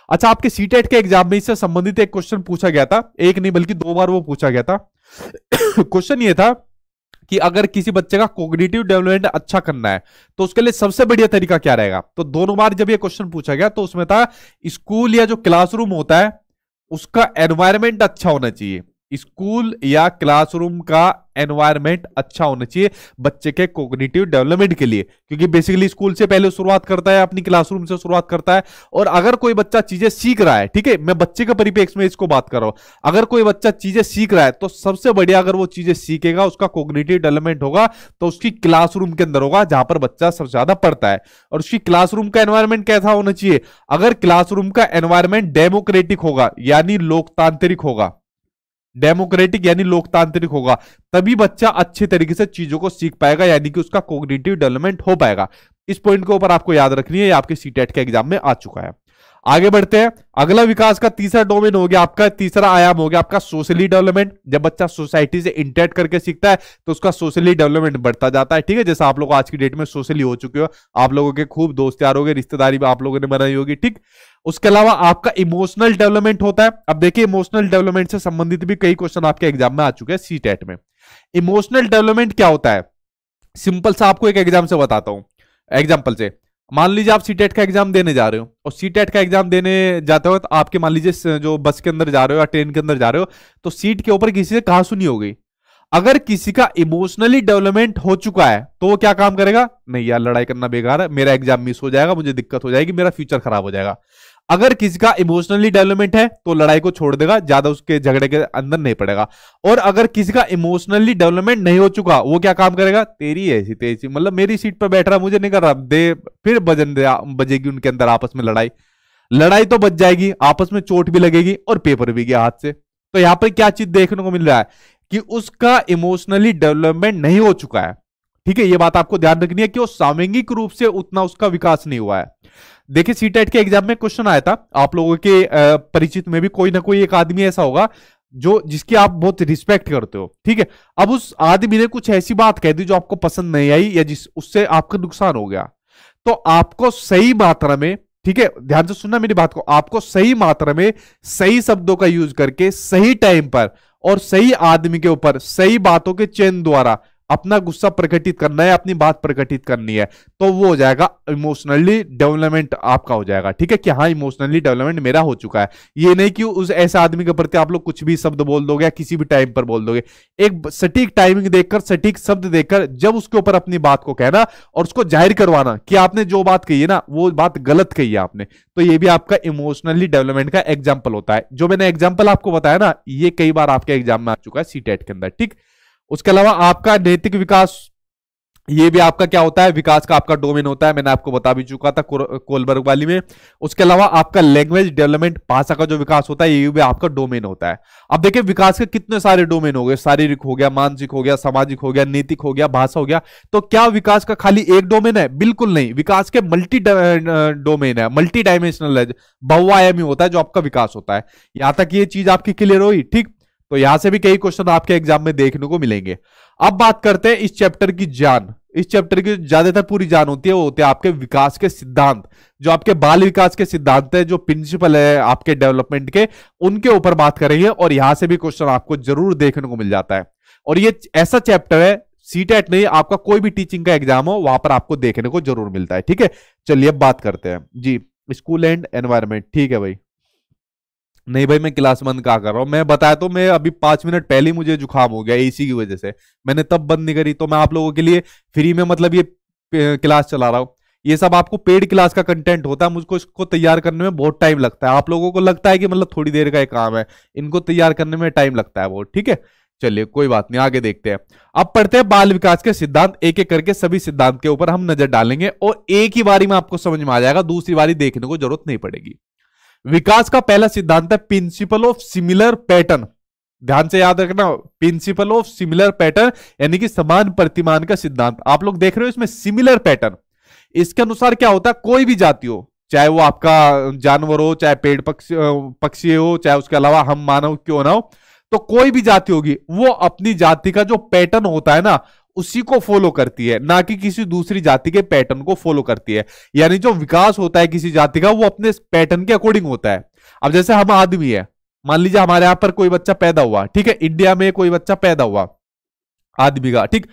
अच्छा, आपके सीटेट के एग्जाम में इससे संबंधित एक क्वेश्चन पूछा गया था, एक नहीं बल्कि 2 बार वो पूछा गया था। क्वेश्चन ये था कि अगर किसी बच्चे का कॉग्निटिव डेवलपमेंट अच्छा करना है तो उसके लिए सबसे बढ़िया तरीका क्या रहेगा। तो दोनों बार जब ये क्वेश्चन पूछा गया तो उसमें था स्कूल या जो क्लासरूम होता है उसका एनवायरमेंट अच्छा होना चाहिए। स्कूल या क्लासरूम का एनवायरमेंट अच्छा होना चाहिए बच्चे के कॉग्निटिव डेवलपमेंट के लिए, क्योंकि बेसिकली स्कूल से पहले शुरुआत करता है, अपनी क्लासरूम से शुरुआत करता है। और अगर कोई बच्चा चीजें सीख रहा है, ठीक है, मैं बच्चे के परिप्रेक्ष्य में इसको बात कर रहा हूं, अगर कोई बच्चा चीजें सीख रहा है तो सबसे बढ़िया अगर वो चीजें सीखेगा, उसका कॉग्निटिव डेवलपमेंट होगा तो उसकी क्लासरूम के अंदर होगा, जहां पर बच्चा सबसे ज्यादा पढ़ता है। और उसकी क्लासरूम का एनवायरमेंट कैसा होना चाहिए, अगर क्लासरूम का एनवायरमेंट डेमोक्रेटिक होगा यानी लोकतांत्रिक होगा, डेमोक्रेटिक यानी लोकतांत्रिक होगा, तभी बच्चा अच्छे तरीके से चीजों को सीख पाएगा, यानी कि उसका कॉग्निटिव डेवलपमेंट हो पाएगा। इस पॉइंट के ऊपर आपको याद रखनी है, ये आपके सीटेट के एग्जाम में आ चुका है। आगे बढ़ते हैं। अगला विकास का तीसरा डोमेन हो गया आपका, तीसरा आयाम हो गया आपका सोशली डेवलपमेंट। जब बच्चा सोसाइटी से इंटरेक्ट करके सीखता है तो उसका सोशली डेवलपमेंट बढ़ता जाता है। ठीक है, जैसा आप लोग आज की डेट में सोशली हो चुके हो, आप लोगों के खूब दोस्त यार हो गए, रिश्तेदारी भी आप लोगों ने बनाई होगी। ठीक, उसके अलावा आपका इमोशनल डेवलपमेंट होता है। अब देखिए इमोशनल डेवलपमेंट से संबंधित भी कई क्वेश्चन आपके एग्जाम में आ चुके हैं सीटेट में। इमोशनल डेवलपमेंट क्या होता है? सिंपल सा आपको एक एग्जाम से बताता हूं। एग्जाम्पल से मान लीजिए आप सीटेट का एग्जाम देने जा रहे हो, और सीटेट का एग्जाम देने जाते हो तो आपके मान लीजिए जो बस के अंदर जा रहे हो या ट्रेन के अंदर जा रहे हो, तो सीट के ऊपर किसी से कहा सुनी हो गई। अगर किसी का इमोशनली डेवलपमेंट हो चुका है तो वो क्या काम करेगा? नहीं यार, लड़ाई करना बेकार है, मेरा एग्जाम मिस हो जाएगा, मुझे दिक्कत हो जाएगी, मेरा फ्यूचर खराब हो जाएगा। अगर किसी का इमोशनली डेवलपमेंट है तो लड़ाई को छोड़ देगा, ज्यादा उसके झगड़े के अंदर नहीं पड़ेगा। और अगर किसी का इमोशनली डेवलपमेंट नहीं हो चुका, वो क्या काम करेगा? तेरी ऐसी तेजी, मतलब मेरी सीट पर बैठ रहा, मुझे नहीं कर रहा दे, फिर बजेगी उनके अंदर आपस में लड़ाई। लड़ाई तो बच जाएगी, आपस में चोट भी लगेगी और पेपर भी गया हाथ से। तो यहां पर क्या चीज देखने को मिल रहा है कि उसका इमोशनली डेवलपमेंट नहीं हो चुका है। ठीक है, ये बात आपको ध्यान रखनी है कि वो सामूहिक रूप से उतना उसका विकास नहीं हुआ है। देखिए सीटेट के एग्जाम में क्वेश्चन आया था, आप लोगों के परिचित में भी कोई ना कोई एक आदमी ऐसा होगा जो जिसकी आप बहुत रिस्पेक्ट करते हो। ठीक है, अब उस आदमी ने कुछ ऐसी बात कह दी जो आपको पसंद नहीं आई, या जिस उससे आपका नुकसान हो गया, तो आपको सही मात्रा में, ठीक है ध्यान से सुनना मेरी बात को, आपको सही मात्रा में सही शब्दों का यूज करके सही टाइम पर और सही आदमी के ऊपर सही बातों के चयन द्वारा अपना गुस्सा प्रकटित करना है, अपनी बात प्रकटित करनी है, तो वो हो जाएगा इमोशनली डेवलपमेंट आपका हो जाएगा। ठीक है, कि हाँ इमोशनली डेवलपमेंट मेरा हो चुका है। ये नहीं कि उस ऐसे आदमी के प्रति आप लोग कुछ भी शब्द बोल दोगे या किसी भी टाइम पर बोल दोगे। एक सटीक टाइमिंग देखकर, सटीक शब्द देखकर जब उसके ऊपर अपनी बात को कहना और उसको जाहिर करवाना कि आपने जो बात कही है ना वो बात गलत कही है आपने, तो ये भी आपका इमोशनली डेवलपमेंट का एग्जाम्पल होता है। जो मैंने एग्जाम्पल आपको बताया ना, ये कई बार आपके एग्जाम में आ चुका है सीटेट के अंदर। ठीक, उसके अलावा आपका नैतिक विकास, ये भी आपका क्या होता है? विकास का आपका डोमेन होता है, मैंने आपको बता भी चुका था कोलबर्ग वाली में। उसके अलावा आपका लैंग्वेज डेवलपमेंट, भाषा का जो विकास होता है, ये भी आपका डोमेन होता है। अब देखिए विकास के कितने सारे डोमेन हो गए, शारीरिक हो गया, मानसिक हो गया, सामाजिक हो गया, नैतिक हो गया, भाषा हो गया। तो क्या विकास का खाली एक डोमेन है? बिल्कुल नहीं, विकास के मल्टी डोमेन है, मल्टी डायमेंशनल है, बहुआयामी होता है जो आपका विकास होता है। यहां तक ये चीज आपकी क्लियर हुई? ठीक, तो यहां से भी कई क्वेश्चन आपके एग्जाम में देखने को मिलेंगे। अब बात करते हैं इस चैप्टर की जान। इस चैप्टर की ज्यादातर पूरी जान होती है, वो होते हैं आपके विकास के सिद्धांत, जो आपके बाल विकास के सिद्धांत है, जो प्रिंसिपल है आपके डेवलपमेंट के, उनके ऊपर बात करेंगे। और यहां से भी क्वेश्चन आपको जरूर देखने को मिल जाता है। और ये ऐसा चैप्टर है, सीटेट नहीं, आपका कोई भी टीचिंग का एग्जाम हो वहां पर आपको देखने को जरूर मिलता है। ठीक है, चलिए अब बात करते हैं जी, स्कूल एंड एनवायरमेंट। ठीक है भाई, नहीं भाई मैं क्लास बंद कहा कर रहा हूं, मैं बताया तो, मैं अभी 5 मिनट पहले ही मुझे जुकाम हो गया एसी की वजह से, मैंने तब बंद नहीं करी। तो मैं आप लोगों के लिए फ्री में मतलब ये क्लास चला रहा हूं। ये सब आपको पेड क्लास का कंटेंट होता है, मुझको इसको तैयार करने में बहुत टाइम लगता है। आप लोगों को लगता है कि मतलब थोड़ी देर का एक काम है, इनको तैयार करने में टाइम लगता है बहुत। ठीक है, चलिए कोई बात नहीं, आगे देखते हैं। अब पढ़ते हैं बाल विकास के सिद्धांत, एक एक करके सभी सिद्धांत के ऊपर हम नजर डालेंगे और एक ही बारी में आपको समझ में आ जाएगा, दूसरी बारी देखने को जरूरत नहीं पड़ेगी। विकास का पहला सिद्धांत है प्रिंसिपल ऑफ सिमिलर पैटर्न। ध्यान से याद रखना, प्रिंसिपल ऑफ सिमिलर पैटर्न यानी कि समान प्रतिमान का सिद्धांत। आप लोग देख रहे हो इसमें सिमिलर पैटर्न, इसके अनुसार क्या होता है, कोई भी जाति हो, चाहे वो आपका जानवर हो, चाहे पेड़ पक्षी हो, चाहे उसके अलावा हम मानव क्यों ना हो, तो कोई भी जाति होगी वो अपनी जाति का जो पैटर्न होता है ना उसी को फॉलो करती है, ना कि किसी दूसरी जाति के पैटर्न को फॉलो करती है। यानी जो विकास होता है किसी जाति का वो अपने पैटर्न के अकॉर्डिंग होता है। अब जैसे हम आदमी है, मान लीजिए हमारे यहां पर कोई बच्चा पैदा हुआ, ठीक है, इंडिया में कोई बच्चा पैदा हुआ आदमी का, ठीक,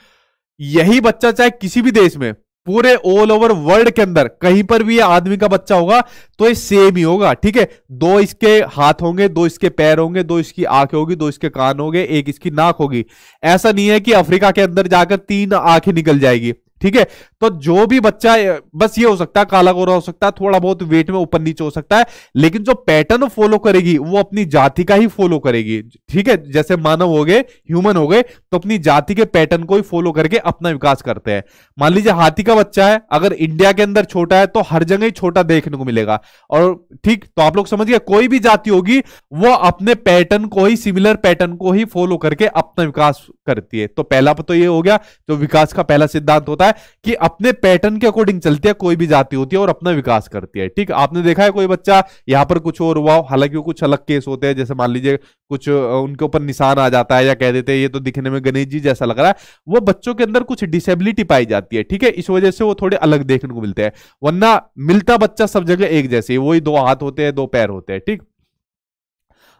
यही बच्चा चाहे किसी भी देश में, पूरे ऑल ओवर वर्ल्ड के अंदर कहीं पर भी ये आदमी का बच्चा होगा तो ये सेम ही होगा। ठीक है, 2 इसके हाथ होंगे, 2 इसके पैर होंगे, 2 इसकी आंखें होगी, 2 इसके कान होंगे, 1 इसकी नाक होगी। ऐसा नहीं है कि अफ्रीका के अंदर जाकर 3 आंखें निकल जाएगी। ठीक है, तो जो भी बच्चा, बस ये हो सकता है काला गोरा हो सकता है, थोड़ा बहुत वेट में ऊपर नीचे हो सकता है, लेकिन जो पैटर्न फॉलो करेगी वो अपनी जाति का ही फॉलो करेगी। ठीक है, जैसे मानव हो गए, ह्यूमन हो गए, तो अपनी जाति के पैटर्न को ही फॉलो करके अपना विकास करते हैं। मान लीजिए हाथी का बच्चा है, अगर इंडिया के अंदर छोटा है तो हर जगह ही छोटा देखने को मिलेगा। और ठीक, तो आप लोग समझ गए, कोई भी जाति होगी वो अपने पैटर्न को ही, सिमिलर पैटर्न को ही फॉलो करके अपना विकास करती है। तो पहला तो ये हो गया जो विकास का पहला सिद्धांत होता है कि अपने पैटर्न के अकॉर्डिंग चलती है, कोई भी जाति होती है और अपना विकास करती है। ठीक, आपने देखा है कोई बच्चा यहां पर कुछ और हुआ, हालांकि वो कुछ अलग केस होते हैं, जैसे मान लीजिए कुछ उनके ऊपर निशान आ जाता है या कह देते हैं ये तो दिखने में गणेश जी जैसा लग रहा है, वो बच्चों के अंदर कुछ डिसेबिलिटी पाई जाती है। ठीक है, इस वजह से वो थोड़े अलग देखने को मिलते हैं, वरना मिलता बच्चा सब जगह एक जैसे, वही 2 हाथ होते हैं, 2 पैर होते हैं। ठीक,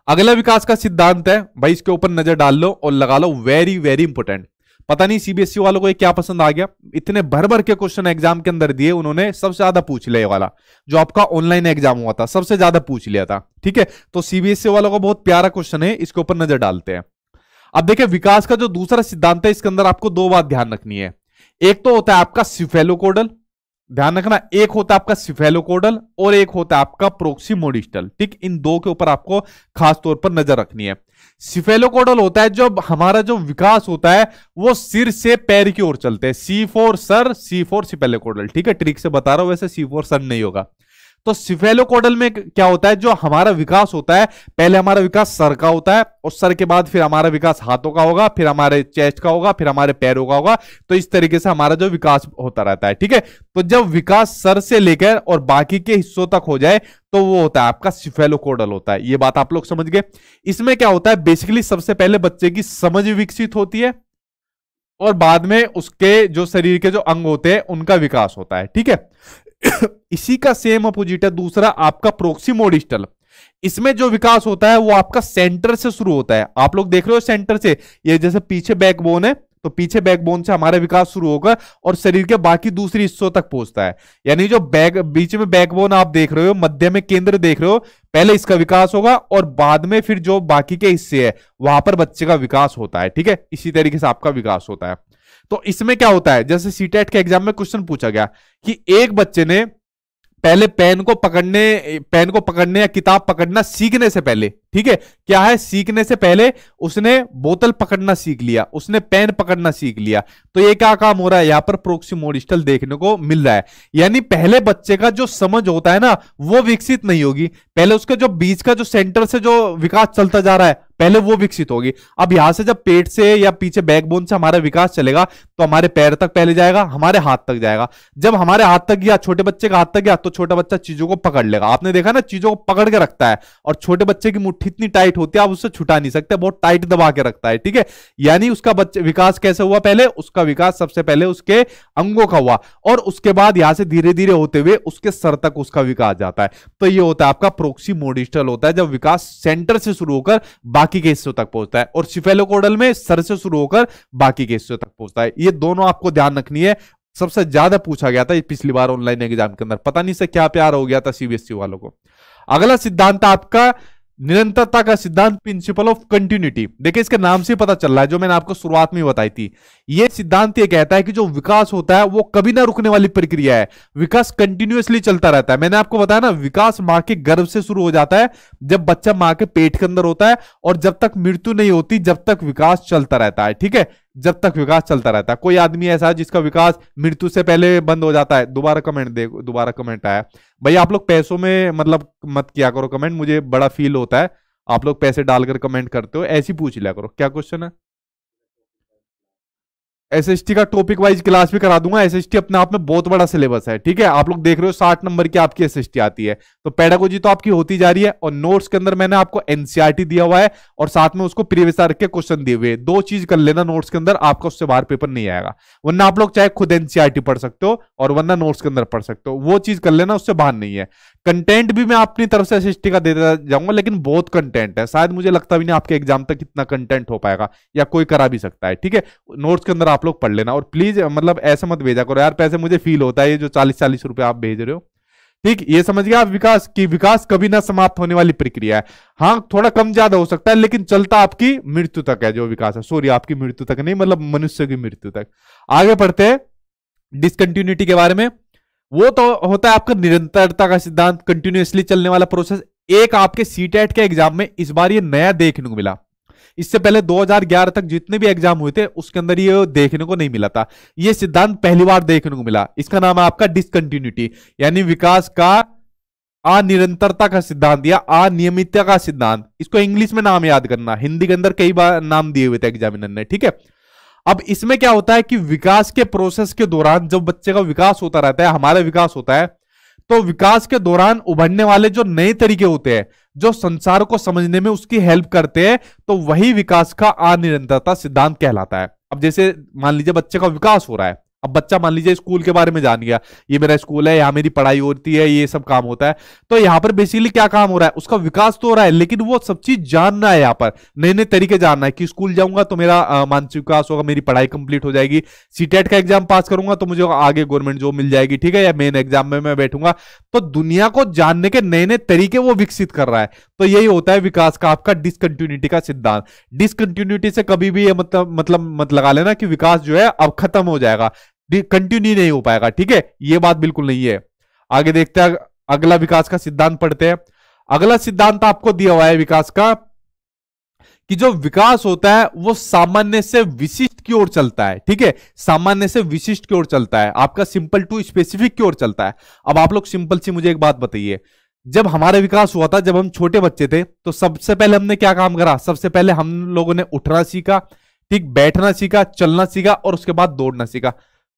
अगला विकास का सिद्धांत है भाई, इसके ऊपर नजर डाल लो और लगा लो, वेरी वेरी इंपोर्टेंट। पता नहीं सीबीएसई वालों को ये क्या पसंद आ गया, इतने भर भर के क्वेश्चन एग्जाम के अंदर दिए उन्होंने, सबसे ज्यादा पूछ लिया वाला जो आपका ऑनलाइन एग्जाम हुआ था, सबसे ज्यादा पूछ लिया था। ठीक है, तो सीबीएसई वालों का बहुत प्यारा क्वेश्चन है, इसके ऊपर नजर डालते हैं। अब देखिए, विकास का जो दूसरा सिद्धांत है, इसके अंदर आपको दो बात ध्यान रखनी है। एक तो होता है आपका सिफेलोकोडल, ध्यान रखना, एक होता है आपका सिफेलोकोडल और एक होता है आपका प्रोक्सीमोडिस्टल। ठीक, इन दो के ऊपर आपको खास तौर पर नजर रखनी है। सिफेलोकोडल होता है जब हमारा जो विकास होता है वो सिर से पैर की ओर चलते हैं, सी फॉर सर, सी फॉर सिफेलोकोडल। ठीक है, ट्रिक से बता रहा हूं, वैसे सी फॉर सर नहीं होगा। तो सिफेलोकोडल में क्या होता है, जो हमारा विकास होता है, पहले हमारा विकास सर का होता है और सर के बाद फिर हमारा विकास हाथों का होगा, फिर हमारे चेस्ट का होगा, फिर हमारे पैरों का होगा। तो इस तरीके से हमारा जो विकास होता रहता है। ठीक है, तो जब विकास सर से लेकर और बाकी के हिस्सों तक हो जाए तो वो होता है आपका सिफेलोकोडल होता है। ये बात आप लोग समझ गए। इसमें क्या होता है, बेसिकली सबसे पहले बच्चे की समझ विकसित होती है और बाद में उसके जो शरीर के जो अंग होते हैं उनका विकास होता है। ठीक है, इसी का सेम अपोजिट है दूसरा आपका प्रोक्सीमोडिस्टल। इसमें जो विकास होता है वो आपका सेंटर से शुरू होता है। आप लोग देख रहे हो सेंटर से, ये जैसे पीछे बैकबोन है तो पीछे बैकबोन से हमारा विकास शुरू होगा और शरीर के बाकी दूसरी हिस्सों तक पहुंचता है। यानी जो बीच में बैकबोन आप देख रहे हो, मध्य में केंद्र देख रहे हो, पहले इसका विकास होगा और बाद में फिर जो बाकी के हिस्से है वहां पर बच्चे का विकास होता है। ठीक है, इसी तरीके से आपका विकास होता है। तो इसमें क्या होता है, जैसे सीटेट के एग्जाम में क्वेश्चन पूछा गया कि एक बच्चे ने पहले पेन को पकड़ने या किताब पकड़ना सीखने से पहले, ठीक है, क्या है, सीखने से पहले उसने बोतल पकड़ना सीख लिया, उसने पेन पकड़ना सीख लिया। तो ये क्या काम हो रहा है, यहां पर प्रोक्सीमोडिस्टल देखने को मिल रहा है। यानी पहले बच्चे का जो समझ होता है ना वो विकसित नहीं होगी, पहले उसका जो बीच का जो सेंटर से जो विकास चलता जा रहा है पहले वो विकसित होगी। अब यहां से जब पेट से या पीछे बैकबोन से हमारा विकास चलेगा तो हमारे पैर तक पहले जाएगा, हमारे हाथ तक जाएगा। जब हमारे हाथ तक गया, छोटे बच्चे का हाथ तक गया, तो छोटा बच्चा चीजों को पकड़ लेगा। आपने देखा ना, चीजों को पकड़ के रखता है और छोटे बच्चे की मुट्ठी इतनी टाइट होती है आप उससे छुटा नहीं सकते, बहुत टाइट दबा के रखता है। ठीक है, यानी उसका बच्चे विकास कैसे हुआ, पहले उसका विकास सबसे पहले उसके अंगों का हुआ और उसके बाद यहां से धीरे धीरे होते हुए उसके सर तक उसका विकास जाता है। तो ये होता है आपका प्रोक्सीमोडिस्टल होता है, जब विकास सेंटर से शुरू होकर बाकी के हिस्सों तक पहुंचता है, और सिफेलोकोडल में सर से शुरू होकर बाकी के हिस्सों तक पहुंचता है। ये दोनों आपको ध्यान रखनी है। सबसे ज्यादा पूछा गया था पिछली बार ऑनलाइन एग्जाम के अंदर, पता नहीं से क्या प्यार हो गया था सीबीएसई वालों को। अगला सिद्धांत आपका निरंतरता का सिद्धांत, प्रिंसिपल ऑफ कंटिन्यूटी। देखिए इसके नाम से पता चल रहा है, जो मैंने आपको शुरुआत में बताई थी, यह सिद्धांत ये कहता है कि जो विकास होता है वो कभी ना रुकने वाली प्रक्रिया है, विकास कंटिन्यूअसली चलता रहता है। मैंने आपको बताया ना, विकास मां के गर्भ से शुरू हो जाता है, जब बच्चा मां के पेट के अंदर होता है, और जब तक मृत्यु नहीं होती जब तक विकास चलता रहता है। ठीक है, जब तक विकास चलता रहता है। कोई आदमी ऐसा है जिसका विकास मृत्यु से पहले बंद हो जाता है? दोबारा कमेंट देखो, दोबारा कमेंट आया भाई। आप लोग पैसों में मतलब मत किया करो कमेंट, मुझे बड़ा फील होता है आप लोग पैसे डालकर कमेंट करते हो, ऐसी पूछ लिया करो। क्या क्वेश्चन है? एसएसटी का टॉपिक वाइज क्लास भी करा दूंगा। एसएसटी अपने आप में बहुत बड़ा सिलेबस है। ठीक है, आप लोग देख रहे हो 60 नंबर की आपकी एसएसटी आती है, तो पेडागोजी तो आपकी होती जा रही है, और नोट्स के अंदर मैंने आपको एनसीईआरटी दिया हुआ है और साथ में उसको प्रीवियस ईयर के क्वेश्चन दिए हुए। दो चीज कर लेना नोट्स के अंदर, आपका उससे बाहर पेपर नहीं आएगा। वरना आप लोग चाहे खुद एनसीईआरटी पढ़ सकते हो और वरना नोट्स के अंदर पढ़ सकते हो, वो चीज कर लेना, उससे बाहर नहीं है। कंटेंट भी मैं अपनी तरफ से एसएसटी का देता जाऊंगा, लेकिन बहुत कंटेंट है, शायद मुझे लगता भी नहीं आपके एग्जाम तक इतना कंटेंट हो पाएगा, या कोई करा भी सकता है। ठीक है, नोट्स के अंदर आप लोग पढ़ लेना, और प्लीज मतलब ऐसा मत भेजा करो यार पैसे, मुझे फील होता है ये जो 40-40 रुपए आप भेज रहे हो। ठीक, ये समझ गया आप, विकास कभी ना समाप्त होने वाली प्रक्रिया है। हाँ, थोड़ा कम ज्यादा हो सकता है, लेकिन चलता आपकी मृत्यु तक है जो विकास है। सॉरी, आपकी मृत्यु तक नहीं, मतलब मनुष्य की मृत्यु तक। आगे बढ़ते हैं डिसकंटिन्यूटी के बारे में। वो तो होता है आपका निरंतरता का सिद्धांत, कंटिन्यूअसली चलने वाला प्रोसेस। एक आपके सीटेट के एग्जाम में इस बार ये नया देखने को मिला, इससे पहले 2011 तक जितने भी एग्जाम हुए थे उसके अंदर ये देखने को नहीं मिला था। ये सिद्धांत पहली बार देखने को मिला। इसका नाम है आपका डिसकंटिन्यूटी, यानी विकास का अनिरंतरता का सिद्धांत या अनियमितता का सिद्धांत। इसको इंग्लिश में नाम याद करना, हिंदी के अंदर कई बार नाम दिए हुए थे एग्जामिनर ने। ठीक है, अब इसमें क्या होता है कि विकास के प्रोसेस के दौरान जब बच्चे का विकास होता रहता है, हमारा विकास होता है, तो विकास के दौरान उभरने वाले जो नए तरीके होते हैं जो संसार को समझने में उसकी हेल्प करते हैं, तो वही विकास का अनिरंतरता सिद्धांत कहलाता है। अब जैसे मान लीजिए बच्चे का विकास हो रहा है, अब बच्चा मान लीजिए स्कूल के बारे में जान गया, ये मेरा स्कूल है, यहाँ मेरी पढ़ाई होती है, ये सब काम होता है, तो यहाँ पर बेसिकली क्या काम हो रहा है, उसका विकास तो हो रहा है, लेकिन वो सब चीज जानना है, यहाँ पर नए नए तरीके जानना है कि स्कूल जाऊंगा तो मेरा मानसिक विकास होगा, मेरी पढ़ाई कंप्लीट हो जाएगी, सीटेट का एग्जाम पास करूंगा तो मुझे आगे गवर्नमेंट जॉब मिल जाएगी, ठीक है, या मेन एग्जाम में मैं बैठूंगा। तो दुनिया को जानने के नए नए तरीके वो विकसित कर रहा है। तो यही होता है विकास का आपका डिसकंटिन्यूटी का सिद्धांत। डिसकंटिन्यूटी से कभी भी ये मतलब मत लगा लेना कि विकास जो है अब खत्म हो जाएगा, कंटिन्यू नहीं हो पाएगा, ठीक है, ये बात बिल्कुल नहीं है। आगे देखते हैं, अगला विकास का सिद्धांत पढ़ते हैं। अगला सिद्धांत आपको दिया हुआ है विकास का कि जो विकास होता है वो सामान्य से विशिष्ट की ओर चलता है, ठीक है, सामान्य से विशिष्ट की ओर चलता है, आपका सिंपल टू स्पेसिफिक की ओर चलता है। अब आप लोग सिंपल सी मुझे एक बात बताइए, जब हमारा विकास हुआ था, जब हम छोटे बच्चे थे, तो सबसे पहले हमने क्या काम करा, सबसे पहले हम लोगों ने उठना सीखा, ठीक, बैठना सीखा, चलना सीखा और उसके बाद दौड़ना सीखा।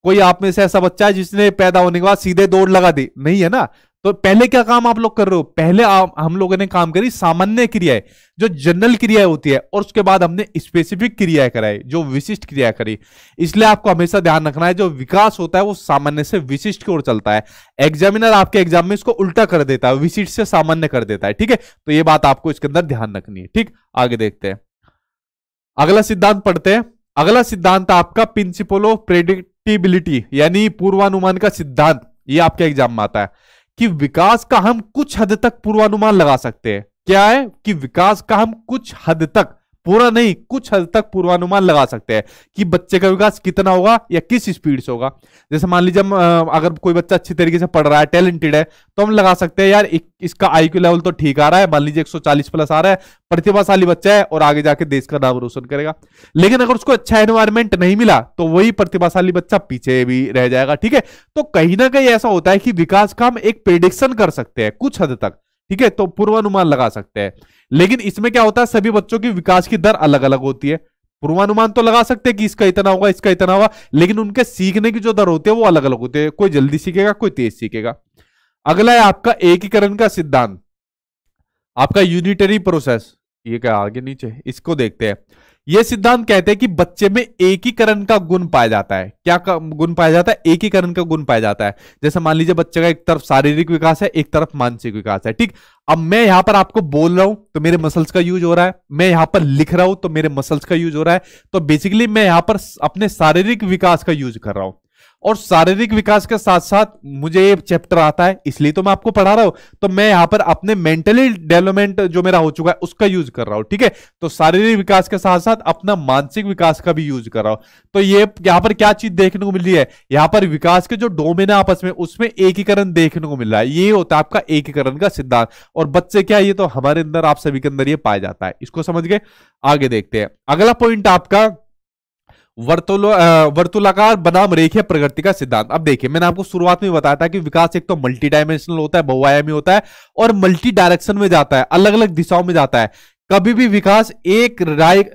कोई आप में से ऐसा बच्चा है जिसने पैदा होने के बाद सीधे दौड़ लगा दी? नहीं है ना। तो पहले क्या काम आप लोग कर रहे हो, पहले हम लोगों ने काम करी सामान्य क्रियाएं, जो जनरल क्रियाएं होती है, और उसके बाद हमने स्पेसिफिक क्रियाएं कराई, जो विशिष्ट क्रियाएं करी। इसलिए आपको हमेशा ध्यान रखना है, जो विकास होता है वो सामान्य से विशिष्ट की ओर चलता है। एग्जामिनर आपके एग्जाम में इसको उल्टा कर देता है, विशिष्ट से सामान्य कर देता है, ठीक है। तो ये बात आपको इसके अंदर ध्यान रखनी है, ठीक। आगे देखते हैं, अगला सिद्धांत पढ़ते हैं। अगला सिद्धांत आपका प्रिंसिपल ऑफ प्रेडिक्टिबिलिटी, यानी पूर्वानुमान का सिद्धांत। ये आपके एग्जाम में आता है कि विकास का हम कुछ हद तक पूर्वानुमान लगा सकते हैं। क्या है कि विकास का हम कुछ हद तक, पूरा नहीं, कुछ हद तक पूर्वानुमान लगा सकते हैं कि बच्चे का विकास कितना होगा या किस स्पीड से होगा। जैसे मान लीजिए अगर कोई बच्चा अच्छी तरीके से पढ़ रहा है, टैलेंटेड है, तो हम लगा सकते हैं यार इसका आईक्यू लेवल तो ठीक आ रहा है, मान लीजिए 140 प्लस आ रहा है, प्रतिभाशाली बच्चा है और आगे जाके देश का नाम रोशन करेगा। लेकिन अगर उसको अच्छा एनवायरमेंट नहीं मिला तो वही प्रतिभाशाली बच्चा पीछे भी रह जाएगा, ठीक है। तो कहीं ना कहीं ऐसा होता है कि विकास का हम एक प्रेडिक्शन कर सकते हैं कुछ हद तक, ठीक है, तो पूर्वानुमान लगा सकते हैं। लेकिन इसमें क्या होता है, सभी बच्चों की विकास की दर अलग अलग होती है। पूर्वानुमान तो लगा सकते हैं कि इसका इतना होगा, इसका इतना होगा, लेकिन उनके सीखने की जो दर होती है वो अलग अलग होती है, कोई जल्दी सीखेगा, कोई तेज सीखेगा। अगला है आपका एकीकरण का सिद्धांत, आपका यूनिटरी प्रोसेस। ये क्या आगे नीचे, इसको देखते हैं। यह सिद्धांत कहते हैं कि बच्चे में एकीकरण का गुण पाया जाता है। क्या गुण पाया जाता है? एकीकरण का गुण पाया जाता है। जैसे मान लीजिए बच्चे का एक तरफ शारीरिक विकास है, एक तरफ मानसिक विकास है, ठीक। अब मैं यहां पर आपको बोल रहा हूं तो मेरे मसल्स का यूज हो रहा है, मैं यहां पर लिख रहा हूं तो मेरे मसल्स का यूज हो रहा है। तो बेसिकली मैं यहां पर अपने शारीरिक विकास का यूज कर रहा हूं, और शारीरिक विकास के साथ साथ मुझे ये चैप्टर आता है इसलिए तो मैं आपको पढ़ा रहा हूं। तो मैं यहां पर अपने मेंटली डेवलपमेंट जो मेरा हो चुका है उसका यूज कर रहा हूं, ठीक है। तो शारीरिक विकास के साथ साथ अपना मानसिक विकास का भी यूज कर रहा हूं। तो ये यहां पर क्या चीज देखने को मिल रही है, यहां पर विकास के जो डोमेन है आपस में, उसमें एकीकरण देखने को मिल रहा है। ये होता है आपका एकीकरण का सिद्धांत। और बच्चे क्या, ये तो हमारे अंदर, आप सभी के अंदर ये पाया जाता है। इसको समझ गए। आगे देखते हैं, अगला पॉइंट आपका वर्तुलाकार बनाम रेखीय प्रगति का सिद्धांत। अब देखिए, मैंने आपको शुरुआत में बताया था कि विकास एक तो मल्टी डायमेंशनल होता है, बहुआयामी होता है, और मल्टी डायरेक्शन में जाता है, अलग अलग दिशाओं में जाता है। कभी भी विकास एक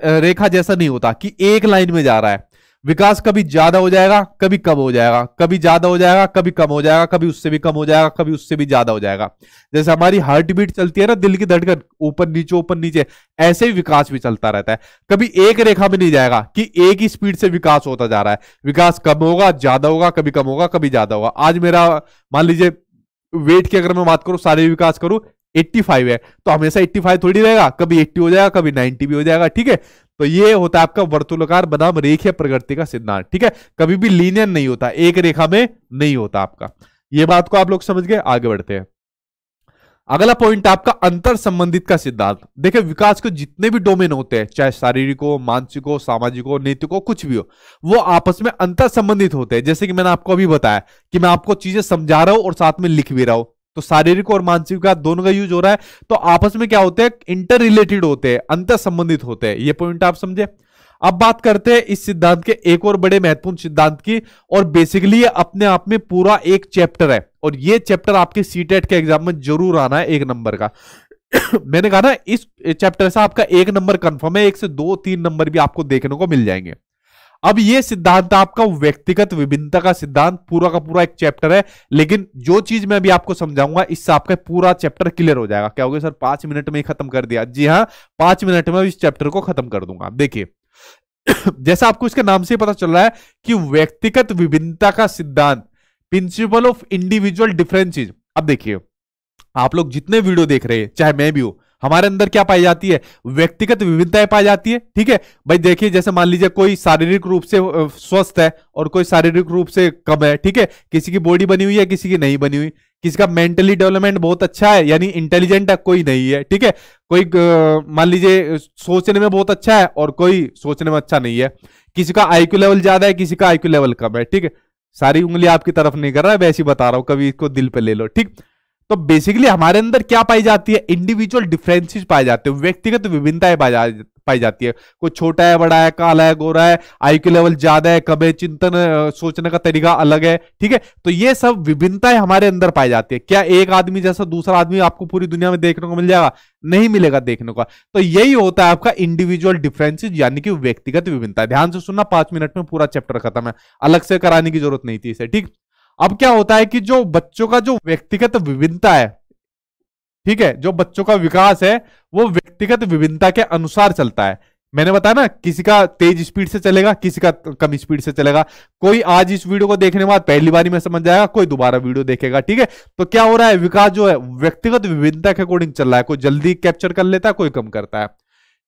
रेखा जैसा नहीं होता कि एक लाइन में जा रहा है। विकास कभी ज्यादा हो जाएगा, कभी कम हो जाएगा, कभी ज्यादा हो जाएगा, कभी कम हो जाएगा, कभी उससे भी कम हो जाएगा, कभी उससे भी ज्यादा हो जाएगा। जैसे हमारी हार्ट बीट चलती है ना, दिल की धड़कन, ऊपर नीचे, ऐसे ही विकास भी चलता रहता है। कभी एक रेखा में नहीं जाएगा कि एक ही स्पीड से विकास होता जा रहा है। विकास कम होगा, ज्यादा होगा, कभी कम होगा, कभी ज्यादा होगा। आज मेरा मान लीजिए वेट की अगर मैं बात करूं, शारीरिक विकास करूं, 85 है, तो हमेशा 85 थोड़ी रहेगा, कभी 80 हो जाएगा, कभी 90 भी हो जाएगा, ठीक है। तो ये होता है आपका वर्तुलाकार बनाम रेखीय प्रगति का सिद्धांत, ठीक है। कभी भी लीनियर नहीं होता, एक रेखा में नहीं होता आपका। ये बात को आप लोग समझ गए। आगे बढ़ते हैं, अगला पॉइंट आपका अंतर संबंधित का सिद्धांत। देखिए, विकास के जितने भी डोमेन होते हैं, चाहे शारीरिक हो, मानसिक हो, सामाजिक हो, नैतिक हो, कुछ भी हो, वो आपस में अंतर संबंधित होते हैं। जैसे कि मैंने आपको अभी बताया कि मैं आपको चीजें समझा रहा हूं और साथ में लिख भी रहा हूं, तो शारीरिक और मानसिक विकास दोनों का यूज हो रहा है। तो आपस में क्या होते हैं, इंटर रिलेटेड होते हैं, अंतर संबंधित होते हैं। ये पॉइंट आप समझे। अब बात करते हैं इस सिद्धांत के एक और बड़े महत्वपूर्ण सिद्धांत की, और बेसिकली ये अपने आप में पूरा एक चैप्टर है, और ये चैप्टर आपके सीटेट के एग्जाम में जरूर आना है, 1 नंबर का। मैंने कहा ना, इस चैप्टर से आपका 1 नंबर कंफर्म है, 1 से 2-3 नंबर भी आपको देखने को मिल जाएंगे। अब ये सिद्धांत आपका व्यक्तिगत विभिन्नता का सिद्धांत, पूरा का पूरा एक चैप्टर है। लेकिन जो चीज मैं अभी आपको समझाऊंगा, इससे आपका पूरा चैप्टर क्लियर हो जाएगा। क्या हो गया सर, 5 मिनट में ही खत्म कर दिया? जी हाँ, 5 मिनट में इस चैप्टर को खत्म कर दूंगा। देखिए, जैसा आपको इसके नाम से पता चल रहा है कि व्यक्तिगत विभिन्नता का सिद्धांत, प्रिंसिपल ऑफ इंडिविजुअल डिफरेंसेस। अब देखिए, आप लोग जितने वीडियो देख रहे हैं, चाहे मैं भी हूं, हमारे अंदर क्या पाई जाती है? व्यक्तिगत विभिन्नताएं पाई जाती है। ठीक है भाई, देखिए जैसे मान लीजिए कोई शारीरिक रूप से स्वस्थ है और कोई शारीरिक रूप से कम है। ठीक है, किसी की बॉडी बनी हुई है, किसी की नहीं बनी हुई, किसी का मेंटली डेवलपमेंट बहुत अच्छा है यानी इंटेलिजेंट है, कोई नहीं है। ठीक है, कोई मान लीजिए सोचने में बहुत अच्छा है और कोई सोचने में अच्छा नहीं है, किसी का आईक्यू लेवल ज्यादा है, किसी का आईक्यू लेवल कम है। ठीक है, सारी उंगली आपकी तरफ नहीं कर रहा है, वैसे ही बता रहा हूं, कभी इसको दिल पे ले लो। ठीक, तो बेसिकली हमारे अंदर क्या पाई जाती है? इंडिविजुअल डिफरेंसेस पाए जाते हैं, व्यक्तिगत विभिन्नताएं पाई जाती है। कोई छोटा है, बड़ा है, काला है, गोरा है, आईक्यू लेवल ज्यादा है, कम है, चिंतन सोचने का तरीका अलग है। ठीक है, तो ये सब विभिन्नताएं हमारे अंदर पाई जाती है। क्या एक आदमी जैसा दूसरा आदमी आपको पूरी दुनिया में देखने को मिल जाएगा? नहीं मिलेगा देखने को। तो यही होता है आपका इंडिविजुअल डिफरेंसेस यानी कि व्यक्तिगत विभिन्नता। ध्यान से सुनना, 5 मिनट में पूरा चैप्टर खत्म है, अलग से कराने की जरूरत नहीं थी इसे। ठीक, अब क्या होता है कि जो बच्चों का जो व्यक्तिगत विभिन्नता है, ठीक है, जो बच्चों का विकास है वो व्यक्तिगत विभिन्नता के अनुसार चलता है। मैंने बताया ना, किसी का तेज स्पीड से चलेगा, किसी का कम स्पीड से चलेगा। कोई आज इस वीडियो को देखने के बाद पहली बारी में समझ जाएगा, कोई दोबारा वीडियो देखेगा। ठीक है, तो क्या हो रहा है? विकास जो है व्यक्तिगत विभिन्नता के अकॉर्डिंग चल रहा है। कोई जल्दी कैप्चर कर लेता है, कोई कम करता है।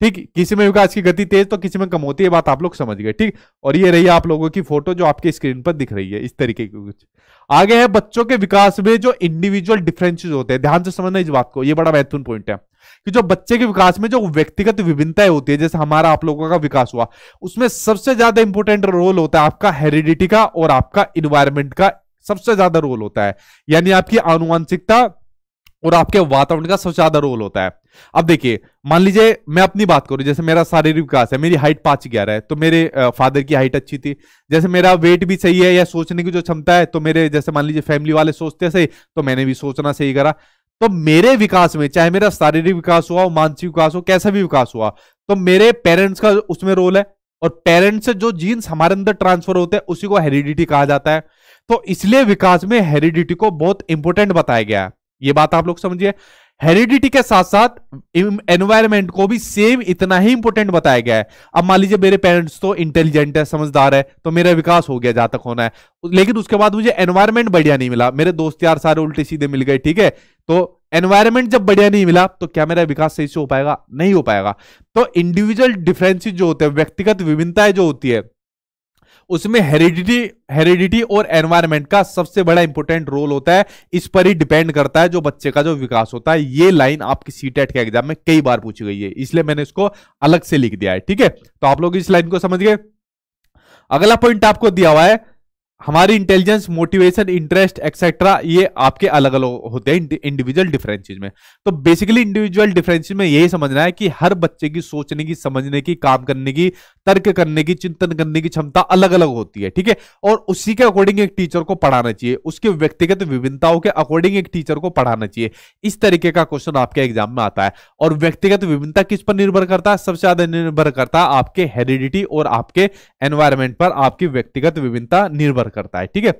ठीक, किसी में विकास की गति तेज तो किसी में कम होती है, बात आप लोग समझ गए। ठीक, और ये रही आप लोगों की फोटो जो आपके स्क्रीन पर दिख रही है, इस तरीके की कुछ। आगे है बच्चों के विकास में जो इंडिविजुअल डिफरेंसेस होते हैं। ध्यान से समझना इस बात को, ये बड़ा महत्वपूर्ण पॉइंट है कि जो बच्चे के विकास में जो व्यक्तिगत विभिन्नताएं होती है, जैसे हमारा आप लोगों का विकास हुआ, उसमें सबसे ज्यादा इंपॉर्टेंट रोल होता है आपका हेरिडिटी का और आपका इन्वायरमेंट का सबसे ज्यादा रोल होता है, यानी आपकी आनुवंशिकता और आपके वातावरण का सबसे ज्यादा रोल होता है। अब देखिए, मान लीजिए मैं अपनी बात करूं, जैसे मेरा शारीरिक विकास है, मेरी हाइट 5'11" है, तो मेरे फादर की हाइट अच्छी थी। जैसे मेरा वेट भी सही है या सोचने की जो क्षमता है, तो मेरे जैसे मान लीजिए फैमिली वाले सोचते सही, तो मैंने भी सोचना सही करा। तो मेरे विकास में, चाहे मेरा शारीरिक विकास हुआ हो, मानसिक विकास हो, कैसा भी विकास हुआ, तो मेरे पेरेंट्स का उसमें रोल है। और पेरेंट्स से जो जीन्स हमारे अंदर ट्रांसफर होते हैं उसी को हेरिडिटी कहा जाता है। तो इसलिए विकास में हेरिडिटी को बहुत इंपॉर्टेंट बताया गया है। ये बात आप लोग समझिए। हेरिडिटी के साथ साथ एनवायरनमेंट को भी सेम इतना ही इंपॉर्टेंट बताया गया है। अब मान लीजिए मेरे पेरेंट्स तो इंटेलिजेंट है, समझदार है, तो मेरा विकास हो गया जहां तक होना है, लेकिन उसके बाद मुझे एनवायरनमेंट बढ़िया नहीं मिला, मेरे दोस्त यार सारे उल्टे सीधे मिल गए। ठीक है, तो एनवायरनमेंट जब बढ़िया नहीं मिला तो क्या मेरा विकास सही से हो पाएगा? नहीं हो पाएगा। तो इंडिविजुअल डिफरेंसेस जो होते हैं, व्यक्तिगत विभिन्नताएं जो होती है, उसमें हेरिडिटी और एनवायरनमेंट का सबसे बड़ा इंपॉर्टेंट रोल होता है। इस पर ही डिपेंड करता है जो बच्चे का जो विकास होता है। ये लाइन आपकी सीटेट के एग्जाम में कई बार पूछी गई है, इसलिए मैंने इसको अलग से लिख दिया है। ठीक है, तो आप लोग इस लाइन को समझ गए। अगला पॉइंट आपको दिया हुआ है, हमारी इंटेलिजेंस, मोटिवेशन, इंटरेस्ट एक्सेट्रा, ये आपके अलग अलग होते हैं इंडिविजुअल डिफरेंसेस में। तो बेसिकली इंडिविजुअल डिफरेंसेस में यही समझना है कि हर बच्चे की सोचने की, समझने की, काम करने की, तर्क करने की, चिंतन करने की क्षमता अलग अलग होती है। ठीक है, और उसी के अकॉर्डिंग एक टीचर को पढ़ाना चाहिए, उसके व्यक्तिगत विभिन्नताओं के अकॉर्डिंग एक टीचर को पढ़ाना चाहिए। इस तरीके का क्वेश्चन आपके एग्जाम में आता है। और व्यक्तिगत विभिन्नता किस पर निर्भर करता है? सबसे ज्यादा निर्भर करता है आपके हेरिडिटी और आपके एनवायरनमेंट पर आपकी व्यक्तिगत विभिन्नता निर्भर करता है। ठीक है,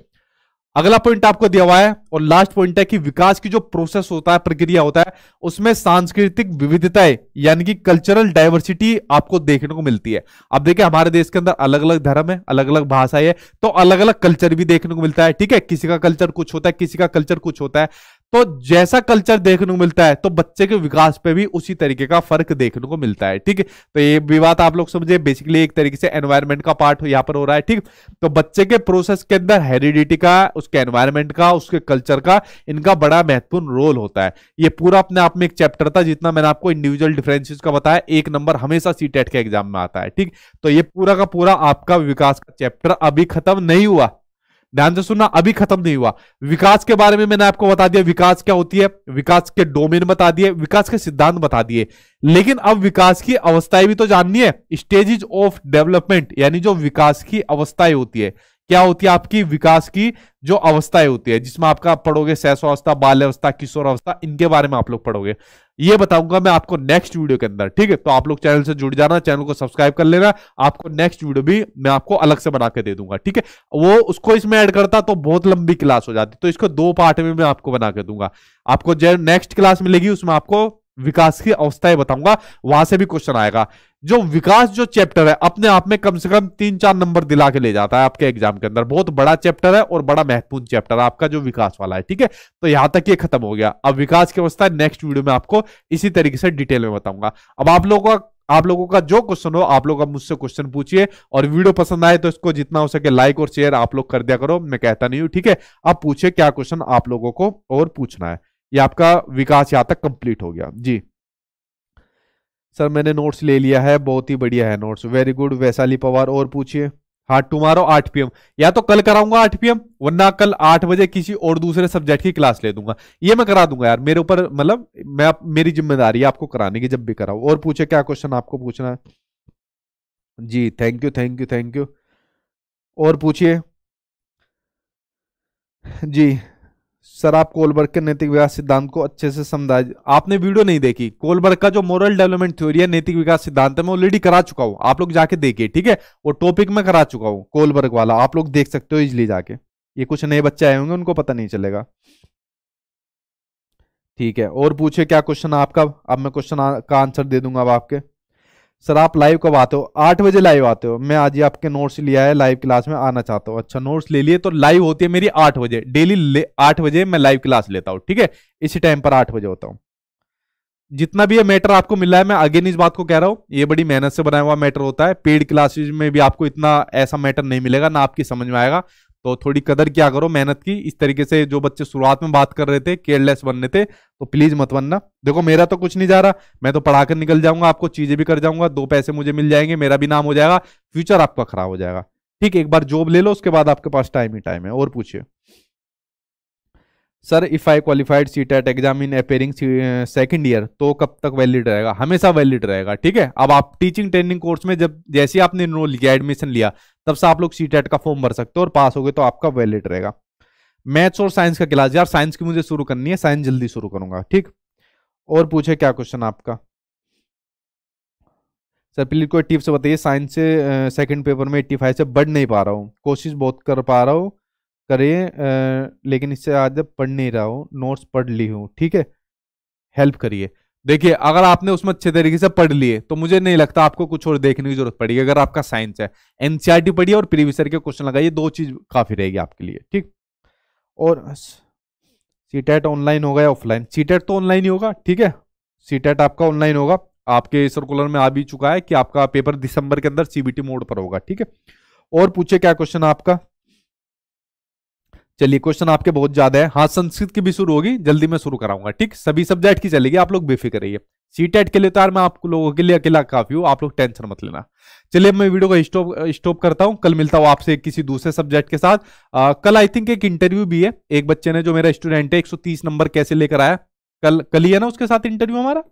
अगला पॉइंट आपको दिया हुआ है और लास्ट पॉइंट है कि विकास की जो प्रोसेस होता है, प्रक्रिया होता है, उसमें सांस्कृतिक विविधताएं यानी कि कल्चरल डाइवर्सिटी आपको देखने को मिलती है। अब देखिए, हमारे देश के अंदर अलग अलग धर्म है, अलग अलग भाषाएं है, तो अलग अलग कल्चर भी देखने को मिलता है। ठीक है, किसी का कल्चर कुछ होता है, किसी का कल्चर कुछ होता है। तो जैसा कल्चर देखने को मिलता है तो बच्चे के विकास पे भी उसी तरीके का फर्क देखने को मिलता है। ठीक है, तो ये भी बात आप लोग समझे। बेसिकली एक तरीके से एनवायरनमेंट का पार्ट यहां पर हो रहा है। ठीक, तो बच्चे के प्रोसेस के अंदर हेरिडिटी का, उसके एनवायरनमेंट का, उसके कल्चर का, इनका बड़ा महत्वपूर्ण रोल होता है। ये पूरा अपने आप में एक चैप्टर था, जितना मैंने आपको इंडिविजुअल डिफरेंसेस का बताया। 1 नंबर हमेशा सीटेट के एग्जाम में आता है। ठीक, तो ये पूरा का पूरा आपका विकास का चैप्टर अभी खत्म नहीं हुआ। ध्यान से सुनना, अभी खत्म नहीं हुआ। विकास के बारे में मैंने आपको बता दिया, विकास क्या होती है, विकास के डोमेन बता दिए, विकास के सिद्धांत बता दिए, लेकिन अब विकास की अवस्थाएं भी तो जाननी है। स्टेजेस ऑफ डेवलपमेंट यानी जो विकास की अवस्थाएं होती है, क्या होती है आपकी विकास की जो अवस्थाएं होती है, जिसमें आपका पढ़ोगे शैशवावस्था, बाल्यावस्था, किशोरावस्था, इनके बारे में आप लोग पढ़ोगे। ये बताऊंगा मैं आपको नेक्स्ट वीडियो के अंदर। ठीक है, तो आप लोग चैनल से जुड़ जाना, चैनल को सब्सक्राइब कर लेना। आपको नेक्स्ट वीडियो भी मैं आपको अलग से बना के दे दूंगा। ठीक है, वो उसको इसमें ऐड करता तो बहुत लंबी क्लास हो जाती, तो इसको 2 पार्ट में मैं आपको बना के दूंगा। आपको जो नेक्स्ट क्लास मिलेगी उसमें आपको विकास की अवस्थाएं बताऊंगा, वहां से भी क्वेश्चन आएगा। जो विकास जो चैप्टर है अपने आप में कम से कम 3-4 नंबर दिला के ले जाता है आपके एग्जाम के अंदर। बहुत बड़ा चैप्टर है और बड़ा महत्वपूर्ण चैप्टर है आपका जो विकास वाला है, ठीक है। तो यहां तक ये खत्म हो गया। अब विकास की अवस्था नेक्स्ट वीडियो में आपको इसी तरीके से डिटेल में बताऊंगा। अब आप लोगों का जो क्वेश्चन हो आप लोग अब मुझसे क्वेश्चन पूछिए, और वीडियो पसंद आए तो इसको जितना हो सके लाइक और शेयर आप लोग कर दिया करो, मैं कहता नहीं हूं, ठीक है। अब पूछिए क्या क्वेश्चन आप लोगों को और पूछना है। ये आपका विकास यहां तक कंप्लीट हो गया जी। सर मैंने नोट्स ले लिया है, बहुत ही बढ़िया है notes, very good Vaishali Pawar. और पूछिए। हाँ टुमारो 8 PM, या तो कल कराऊंगा 8 PM, वरना कल 8 बजे किसी और दूसरे सब्जेक्ट की क्लास ले दूंगा। ये मैं करा दूंगा यार, मेरे ऊपर मतलब मेरी जिम्मेदारी है आपको कराने की जब भी कराऊं। और पूछे क्या क्वेश्चन आपको पूछना है जी। Thank you thank you thank you. और पूछिए जी। सर आप कोलबर्ग के नैतिक विकास सिद्धांत को अच्छे से समझा, आपने वीडियो नहीं देखी। कोलबर्ग का जो मोरल डेवलपमेंट थ्योरी है, नैतिक विकास सिद्धांत है, मैं ऑलरेडी करा चुका हूं, आप लोग जाके देखिए, ठीक है। वो टॉपिक में करा चुका हूं कोलबर्ग वाला, आप लोग देख सकते हो इजिली जाके। ये कुछ नए बच्चे आए होंगे उनको पता नहीं चलेगा, ठीक है। और पूछे क्या क्वेश्चन आपका, अब मैं क्वेश्चन का आंसर दे दूंगा अब आपके। सर आप लाइव कब आते हो? 8 बजे लाइव आते हो। मैं आज ही आपके नोट्स लिया है, लाइव क्लास में आना चाहता हूँ। अच्छा नोट्स ले लिए, तो लाइव होती है मेरी 8 बजे डेली, 8 बजे मैं लाइव क्लास लेता हूँ, ठीक है। इसी टाइम पर 8 बजे होता हूँ। जितना भी ये मैटर आपको मिल रहा है, मैं अगेन इस बात को कह रहा हूँ, ये बड़ी मेहनत से बनाया हुआ मैटर होता है। पेड क्लासेज में भी आपको इतना ऐसा मैटर नहीं मिलेगा, ना आपकी समझ में आएगा। तो थोड़ी कदर क्या करो मेहनत की। इस तरीके से जो बच्चे शुरुआत में बात कर रहे थे, केयरलेस बन रहे थे, तो प्लीज मत बनना। देखो मेरा तो कुछ नहीं जा रहा, मैं तो पढ़ाकर निकल जाऊंगा, आपको चीजें भी कर जाऊंगा, 2 पैसे मुझे मिल जाएंगे, मेरा भी नाम हो जाएगा, फ्यूचर आपका खराब हो जाएगा, ठीक है। एक बार जॉब ले लो, उसके बाद आपके पास टाइम ही टाइम है। और पूछिए। Sir if I qualified CTET exam in appearing second year, तो कब तक वैलिड रहेगा? हमेशा वैलिड रहेगा, ठीक है। अब आप टीचिंग ट्रेनिंग कोर्स में जब जैसे आपने एनरोल किया, एडमिशन लिया, तब से आप लोग सीटेट का फॉर्म भर सकते हो, और पास हो गए तो आपका वैलिड रहेगा। मैथ्स और साइंस का क्लास, यार साइंस की मुझे शुरू करनी है, साइंस जल्दी शुरू करूंगा, ठीक। और पूछे क्या क्वेश्चन आपका। सर प्लीज कोई टिप्स बताइए, साइंस से सेकंड पेपर में 85 से बढ़ नहीं पा रहा हूँ, कोशिश बहुत कर पा रहा हूँ, करिए लेकिन इससे आज पढ़ नहीं रहा हूँ, नोट्स पढ़ ली हूँ, ठीक है, हेल्प करिए। देखिए अगर आपने उसमें अच्छे तरीके से पढ़ लिए तो मुझे नहीं लगता आपको कुछ और देखने की जरूरत पड़ेगी। अगर आपका साइंस है, एनसीईआरटी पढ़िए और प्रीवियस ईयर के क्वेश्चन लगाइए, 2 चीज काफी रहेगी आपके लिए, ठीक। और सीटेट ऑनलाइन होगा या ऑफलाइन? सीटेट तो ऑनलाइन ही होगा, ठीक है। सीटेट आपका ऑनलाइन होगा, आपके सर्कुलर में आ भी चुका है कि आपका पेपर दिसंबर के अंदर सीबीटी मोड पर होगा, ठीक है। और पूछे क्या क्वेश्चन आपका। चलिए क्वेश्चन आपके बहुत ज्यादा है। हाँ संस्कृत की भी शुरू होगी, जल्दी मैं शुरू कराऊंगा, ठीक। सभी सब्जेक्ट की चलेगी, आप लोग बेफिक्र रहिए। सीटेट के लिए तो यार मैं आप लोगों के लिए अकेला काफी हूँ, आप लोग टेंशन मत लेना। चलिए मैं वीडियो को स्टॉप करता हूँ, कल मिलता हूँ आपसे किसी दूसरे सब्जेक्ट के साथ। कल आई थिंक एक इंटरव्यू भी है, एक बच्चे ने जो मेरा स्टूडेंट है 130 नंबर कैसे लेकर आया, कल ही है ना उसके साथ इंटरव्यू हमारा।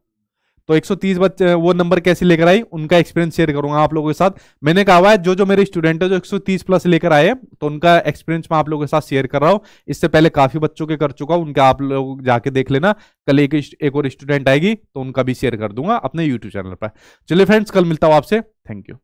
तो 130 बच्चे वो नंबर कैसे लेकर आई, उनका एक्सपीरियंस शेयर करूंगा आप लोगों के साथ। मैंने कहा है जो मेरे स्टूडेंट है जो 130 प्लस लेकर आए, तो उनका एक्सपीरियंस मैं आप लोगों के साथ शेयर कर रहा हूं। इससे पहले काफी बच्चों के कर चुका हूं, उनका आप लोग जाके देख लेना। कल एक और स्टूडेंट आएगी तो उनका भी शेयर कर दूंगा अपने यूट्यूब चैनल पर। चलिए फ्रेंड्स कल मिलता हूं आपसे, थैंक यू।